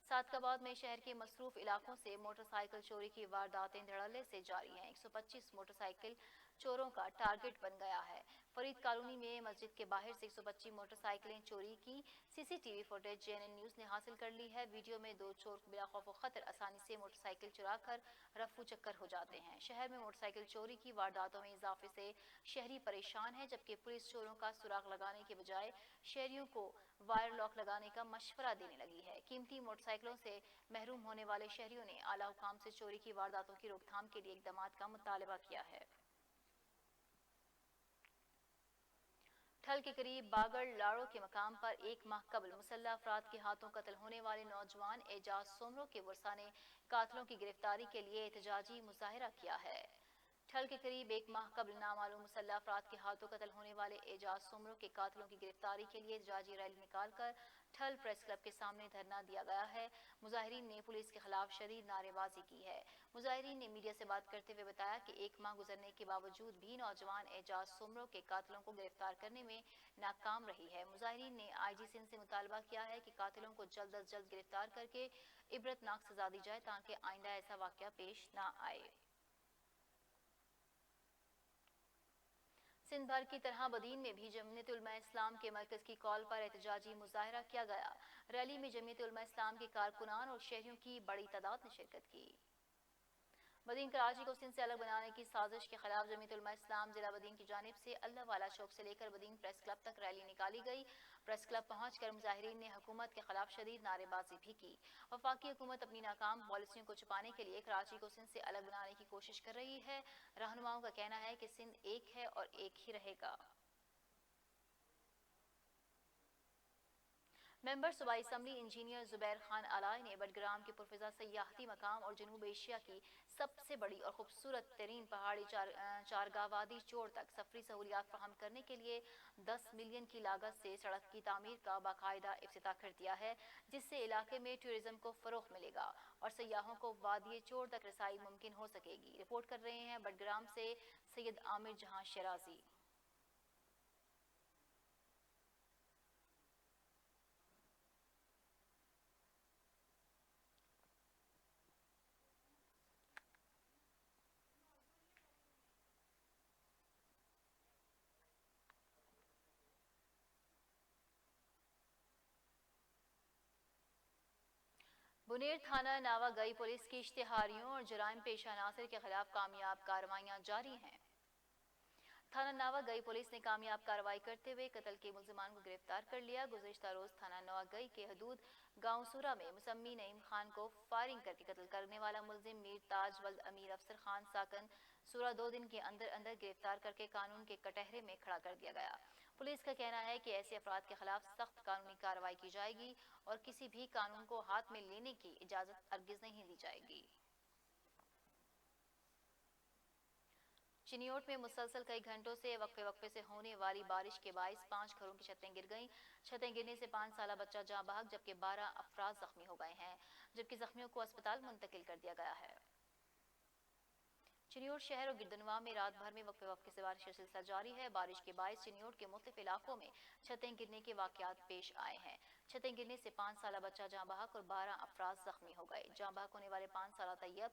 सादकाबाद में शहर के मसरूफ इलाकों से मोटरसाइकिल चोरी की वारदातें धड़ल्ले से जारी हैं। 125 मोटरसाइकिल चोरों का टारगेट बन गया है। फरीद कॉलोनी में मस्जिद के बाहर से 125 मोटरसाइकिलें चोरी की CCTV फुटेज JNN न्यूज ने हासिल कर ली है। वीडियो में 2 चोर बिला खौफ व खतर आसानी से मोटरसाइकिल चुराकर रफू चक्कर हो जाते हैं। शहर में मोटरसाइकिल चोरी की वारदातों में इजाफे से शहरी परेशान है, जबकि पुलिस चोरों का सुराग लगाने के बजाय शहरियों को वायर लॉक लगाने का मशवरा देने लगी है। कीमती मोटरसाइकिलों से महरूम होने वाले शहरियों ने आला हुकाम से चोरी की वारदातों की रोकथाम के लिए इक़दामात का मुतालबा किया है। ठल के करीब बागड़ लाड़ो के मकाम पर 1 माह कबल मुसल्लह अफराद के हाथों कत्ल होने वाले नौजवान एजाज सोमरो के वर्सा ने कातलों की गिरफ्तारी के लिए एहतजाजी मुजाहिरा किया है। ठल के करीब 1 माह कबल नामालूम मुसल्लह अफराद के हाथों कत्ल होने वाले एजाज सोमरो के कातलों की गिरफ्तारी के लिए एहतजाजी रैली निकालकर ठल प्रेस क्लब के सामने धरना दिया गया है। मुजाहिरीन ने पुलिस के खिलाफ शदीद नारेबाजी की है। मुजाहिरीन ने मीडिया से बात करते हुए बताया कि 1 माह गुजरने के बावजूद भी नौजवान एजाज सोमरो के कातलों को गिरफ्तार करने में नाकाम रही है। मुजाहिरीन ने IG सिंध से मुतालबा किया है कि कातिलों को जल्द अज जल्द गिरफ्तार करके इबरतनाक सजा दी जाए, ताकि आइंदा ऐसा वाक़या पेश न आए। सिंध भर की तरह बदीन में भी जमीयत उलमा इस्लाम के मरकज की कॉल पर एहतजाजी मुजाहिरा किया गया। रैली में जमीयत उलमा इस्लाम के कारकुनान और शहरियों की बड़ी तादाद ने शिरकत की। बदीन कराची को सिंध से अलग बनाने की साजिश के खिलाफ जमीयत उलमा इस्लाम जिला बदीन की जानिब से अल्लाह वाला चौक से लेकर बदीन प्रेस क्लब तक रैली निकाली गई। प्रेस क्लब पहुंचकर मुजाहिरीन ने हुकूमत के खिलाफ शदीद नारेबाजी भी की। वफाकी हुकूमत अपनी नाकाम पॉलिसियों को छुपाने के लिए कराची को सिंध से अलग बनाने की कोशिश कर रही है। रहनुमाओं का कहना है कि सिंध एक है और एक ही रहेगा। ممبر صوبائی اسمبلی انجینئر زبیر خان علائی نے بٹگرام کے پرفضا سیاحتی مقام اور جنوب ایشیا کی سب سے بڑی اور خوبصورت ترین پہاڑی چارگاہ وادی چور تک سفری سہولیات فراہم کرنے کے لیے 10 ملین کی لاگت سے سڑک کی تعمیر کا باقاعدہ افتتاح کر دیا ہے، جس سے علاقے میں ٹورزم کو فروغ ملے گا اور سیاحوں کو وادی چور تک رسائی ممکن ہو سکے گی۔ رپورٹ کر رہے ہیں بٹگرام سے سید عامر جہاں شیرازی۔ بنیر تھانہ ناوا گئی پولیس کی اشتہاریوں اور جرائم پیشہ عناصر کے خلاف کامیاب کارروائیاں جاری ہیں۔ تھانہ ناوا گئی پولیس نے کامیاب کارروائی کرتے ہوئے قتل کے ملزمان کو گرفتار کر لیا۔ گزشتہ روز تھانہ ناوا گئی کے حدود گاؤں سورا میں مسمی نعیم خان کو فائرنگ کر کے قتل کرنے والا ملزم میر تاج ولد امیر افسر خان ساکن سورا 2 دن کے اندر گرفتار کر کے قانون کے کٹہرے میں کھڑا کر دیا گیا۔ پولیس کا کہنا ہے کہ ایسے افراد کے خلاف سخت قانونی کارروائی کی جائے گی اور کسی بھی قانون کو ہاتھ میں لینے کی اجازت ہرگز نہیں دی جائے گی۔ چنیوٹ میں مسلسل کئی گھنٹوں سے وقفے سے ہونے والی بارش کے باعث 5 گھروں کی چھتیں گر گئیں۔ چھتیں گرنے سے 5 سالہ بچہ جاں بحق جبکہ 12 افراد زخمی ہو گئے ہیں، جبکہ زخمیوں کو اسپتال منتقل کر دیا گیا ہے۔ چنیوٹ شہر اور گردنواں میں رات بھر میں وقفے سے بارش کا سلسلہ جاری ہے۔ بارش کے باعث چنیوٹ کے مختلف علاقوں میں چھتیں گرنے کے واقعات پیش آئے ہیں۔ چھتیں گرنے سے 5 سالہ بچہ جاں بحق اور 12 افراد زخمی ہو گئے۔ جاں بحق ہونے والے 5 سالہ طیب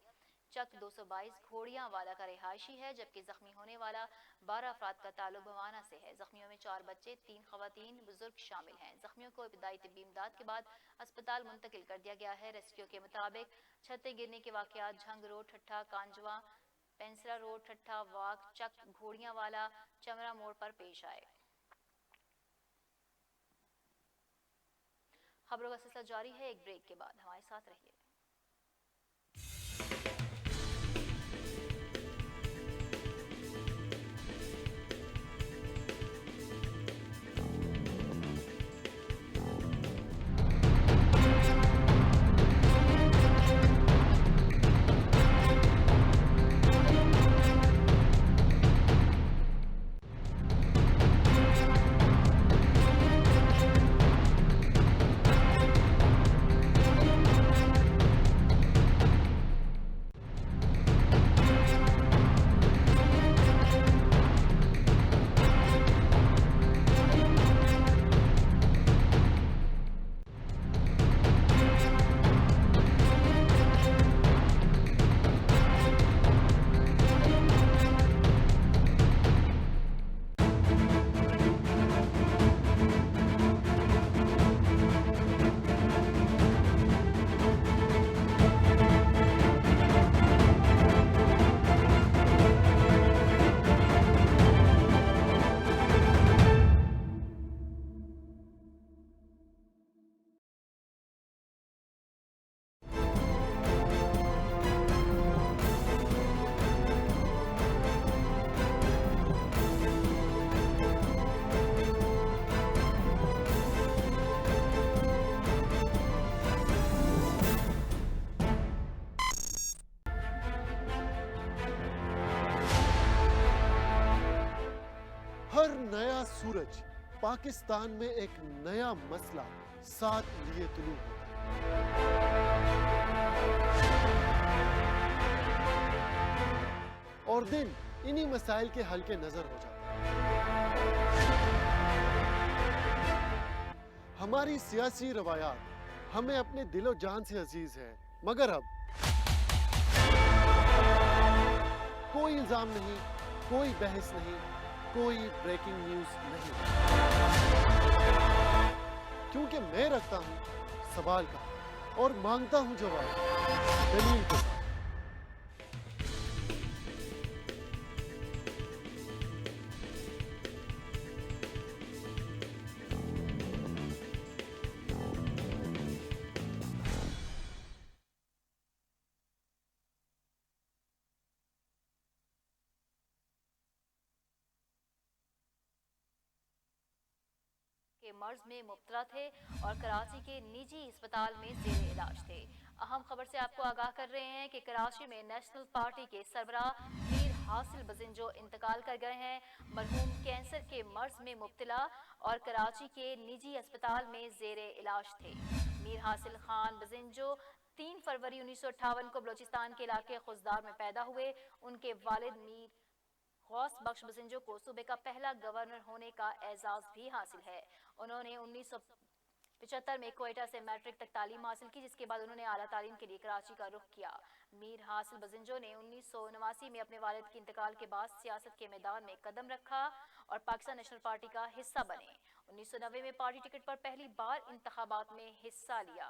چک 222 گھوڑیاں والا کا رہائشی ہے، جبکہ زخمی ہونے والا 12 افراد کا تعلق بھوانہ سے ہے۔ زخمیوں میں 4 بچے، 3 خواتین بزرگ شامل ہیں۔ زخمیوں کو ابتدائی طبی امداد کے بعد اسپتال منتقل کر دیا گیا ہے۔ ریسکیو کے مطابق چھتیں گرنے کے واقعات جھنگ روڈ ٹھٹھا کانجواں، پینسرا روڈ ٹھٹھا واک چک گھوڑیاں والا چمرا موڑ پر پیش آئے۔ خبروں کا سلسلہ جاری ہے، ایک بریک کے بعد ہمارے ساتھ رہیے۔ ہر نیا سورج پاکستان میں ایک نیا مسئلہ ساتھ لیے طلوع ہوتا ہے اور دن انہی مسائل کے حل کے نظر ہو جاتا ہے۔ ہماری سیاسی روایات ہمیں اپنے دل و جان سے عزیز ہے، مگر اب کوئی الزام نہیں، کوئی بحث نہیں، کوئی بریکنگ نیوز نہیں، کیونکہ میں رکھتا ہوں سوال کا اور مانگتا ہوں جواب دلیل کے ساتھ۔ کے के मर्ज में मुब्तला थे और कराची के निजी अस्पताल में ज़ेरे इलाज थे। अहम खबर से आपको आगाह कर रहे हैं कि कराची में नेशनल पार्टी के सरबराह मीर हासिल बजिंजो इंतकाल कर गए हैं। मरहूम कैंसर के मर्ज में मुब्तला और कराची के निजी अस्पताल में ज़ेरे इलाज थे। मीर हासिल खान बजिंजो 3 फरवरी 1958 को बलोचिस्तान के इलाके खुजदार में पैदा हुए। उनके वालिद मीर गौस बख्श बजिंजो को सूबे का पहला गवर्नर होने का एजाज भी हासिल है। उन्होंने 1975 में क्वेटा से मैट्रिक तक तालीम हासिल की, जिसके बाद उन्होंने आला तालीम के लिए कराची का रुख किया। मीर हासिल बजिंजो ने 1979 में अपने वालिद के इंतकाल के बाद सियासत के मैदान में कदम रखा और पाकिस्तान नेशनल पार्टी का हिस्सा बने। 1990 में पार्टी टिकट पर पहली बार इंतखाबात में हिस्सा लिया।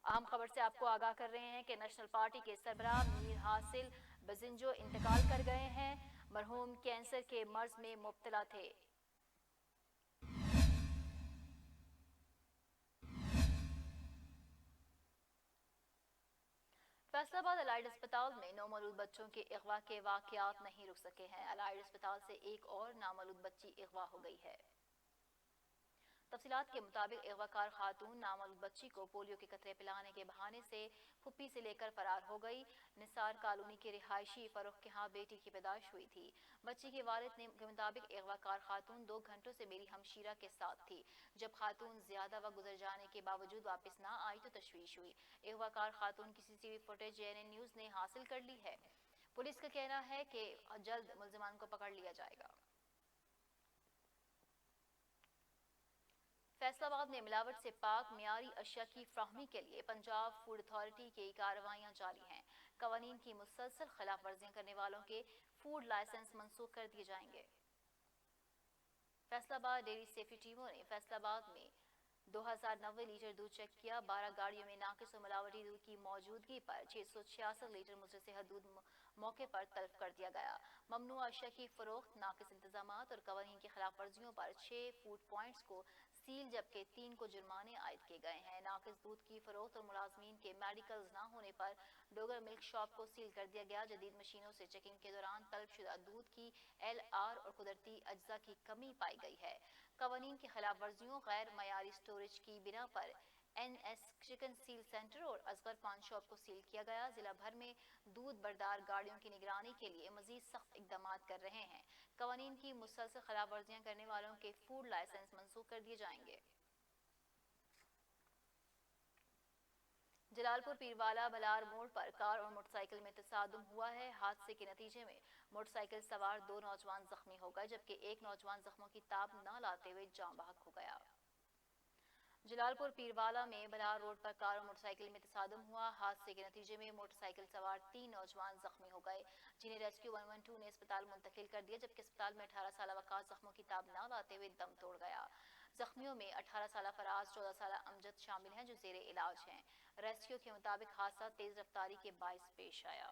अहम खबर से आपको आगाह कर रहे हैं कि नेशनल पार्टी के सरबराह मीर हासिल बजिंजो इंतकाल कर गए हैं। मरहूम कैंसर के मर्ज में मुब्तला थे। फैसलाबाद अलाइड अस्पताल में नौमौलूद बच्चों के अगवा के वाकयात नहीं रुक सके हैं। अलाइड अस्पताल से एक और नामौलूद बच्ची अगवा हो गई है। तफसीलात के मुताबिक अगवाकार खातून नामौलूद बच्ची को पोलियो के कतरे पिलाने के बहाने से फुप्पी से लेकर फरार हो गई। निसार कॉलोनी के रिहायशी फरोख के यहाँ बेटी की पैदाइश हुई थी। बच्ची के वालिद के मुताबिक अगवाकार खातून 2 घंटों से मेरी हमशीरा के साथ थी। जब खातून ज्यादा वक्त गुजर जाने के बावजूद वापस ना आई तो तशवीश हुई। अगवाकार खातून की CCTV फुटेज JNN न्यूज ने हासिल कर ली है। पुलिस का कहना है कि जल्द मुल्जिमान को पकड़ लिया जाएगा। फैसलाबाद में मिलावट से पाक मियारी अशिया की फ्राहमी के लिए पंजाब फूड अथॉरिटी की कार्रवाइयां जारी हैं। कवानीन की मुसलसल खिलाफ वर्जियां करने वालों के फूड लाइसेंस मंसूख कर दिए जाएंगे। फैसलाबाद डेयरी सेफ्टी टीमों ने फैसलाबाद में 2090 लीटर दूध चेक किया। 12 गाड़ियों में नाकिस और मिलावटी दूध की मौजूदगी पर 666 लीटर मुजरसेहत दूध मौके पर तलब कर दिया गया। ममनुआ अशिया की फरोख्त, नाकिस इंतजामात और कवानीन की खिलाफ वर्जियों पर 6 फूड पॉइंट्स को सील जबकि 3 को जुर्माने आयद किए गए हैं। नाकिस दूध की फरोख्त और मुलाजमीन के मेडिकल्स न होने पर डोगर मिल्क शॉप को सील कर दिया गया। जदीद मशीनों से चेकिंग के दौरान तलबशुदा दूध की LR और कुदरती अज्जा की कमी पाई गई है। कवानीन की खिलाफ वर्जियों, गैर मयारी स्टोरेज की बिना पर NS चिकन सील सेंटर और असगर पान शॉप को सील किया गया। जिला भर में दूध बरदार गाड़ियों की निगरानी के लिए मजीद सख्त इकदाम कर रहे हैं। कवानीन की मुसलसल खिलाफ वर्जियां करने वालों के फूड लाइसेंस मंसूख कर दिए जाएंगे। जलालपुर पीरवाला बलार मोड़ पर कार और मोटरसाइकिल में तसादुम हुआ है। हादसे के नतीजे में मोटरसाइकिल सवार 2 नौजवान जख्मी हो गए जबकि एक नौजवान जख्मों की ताब न लाते हुए जान बहक हो गया। जलालपुर पीरवाला में बलार रोड पर कार और मोटरसाइकिल में तसादुम हुआ। हादसे के नतीजे में मोटरसाइकिल सवार 3 नौजवान जख्मी हो गए जिन्हें रेस्क्यू 112 ने अस्पताल मुंतकिल कर दिया जबकि अस्पताल में 18 साल वकास जख्मों की ताब न लाते हुए दम तोड़ गया। जख्मियों में 18 साल फराज, 14 साल अमजद शामिल हैं जो जेरे इलाज हैं। रेस्क्यू के मुताबिक हादसा तेज रफ्तारी के बाइस पेश आया।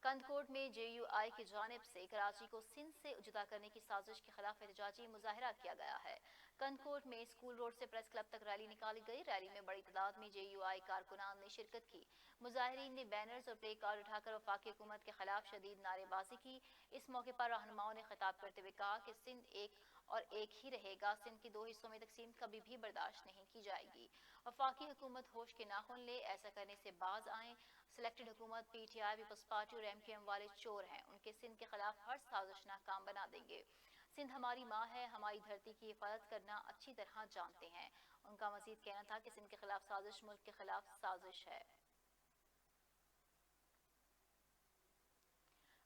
कंदकोट में JUI की जानिब से कराची को सिंध से जुदा करने की साजिश के खिलाफ एहतजाजी मुजाहरा किया गया है। कंदकोट में स्कूल रोड से प्रेस क्लब तक रैली निकाली गई। रैली में बड़ी तादाद में JUI कारकुनान ने शिरकत की। मुजाहिरीन ने बैनर्स और प्ले कार्ड उठाकर वफाकी हुकूमत के खिलाफ शदीद नारेबाजी की। इस मौके पर रहनुमाओं ने खिताब करते हुए कहा कि सिंध एक और एक ही रहेगा। सिंध की 2 हिस्सों में तकसीम कभी भी बर्दाश्त नहीं की जाएगी। वफाकी हुकूमत होश के नाखून ले, ऐसा करने से बाज आए। सिलेक्टेड हुकूमत PTI, पीपल्स पार्टी और MQM वाले चोर हैं। उनके सिंध के खिलाफ हर साजिश नाकाम बना देंगे। सिंध हमारी माँ है, हमारी धरती की हिफाजत करना अच्छी तरह जानते हैं। उनका मजीद कहना था कि सिंध के खिलाफ साजिश मुल्क के खिलाफ साजिश है।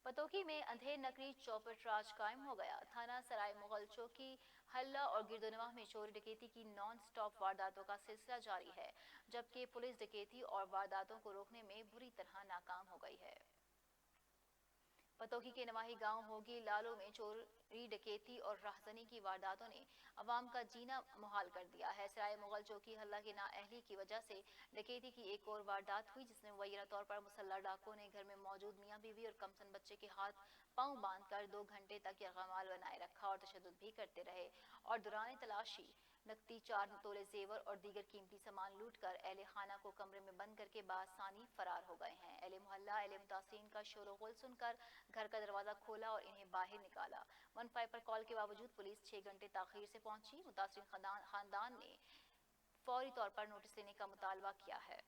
पतोकी में अंधेर नकली चौपट राज कायम हो गया। थाना सराय मुगल चौकी, हल्ला और गिरदोनवाह में चोरी डकैती की नॉन स्टॉप वारदातों का सिलसिला जारी है जबकि पुलिस डकैती और वारदातों को रोकने में बुरी तरह नाकाम हो गई है। पतोकी के नवाही गांव होगी लालो में चोरी डकैती और राहजनी की वारदातों ने अवाम का जीना मुहाल कर दिया है। सराय मुगल चौकी हल्ला की नाअहली की वजह से डकैती की एक और वारदात हुई जिसमें मुबैना तौर पर मुसल्लह डाकुओं ने घर में मौजूद मियां बीवी और कमसन बच्चे के हाथ पांव बांधकर 2 घंटे तक यरगमाल बनाए रखा और तशद्दुद भी करते रहे और दौरान तलाशी نقدی 4 تولے زیور اور دیگر قیمتی سامان لوٹ کر اہل خانہ کو کمرے میں بند کر کے بآسانی فرار ہو گئے ہیں۔ اہل محلہ اہل متاثرین کا شور و غل سن کر گھر کا دروازہ کھولا اور انہیں باہر نکالا۔ 15 پر کال کے باوجود پولیس 6 گھنٹے تاخیر سے پہنچی۔ متاثرین خاندان نے فوری طور پر نوٹس لینے کا مطالبہ کیا ہے۔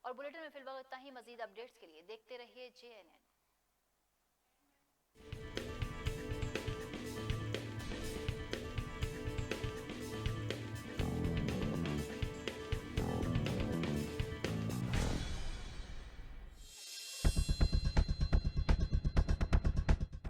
اور بلیٹن میں فی الوقت اتنا ہی، مزید اپڈیٹس کے لیے دیکھتے رہیے JNN۔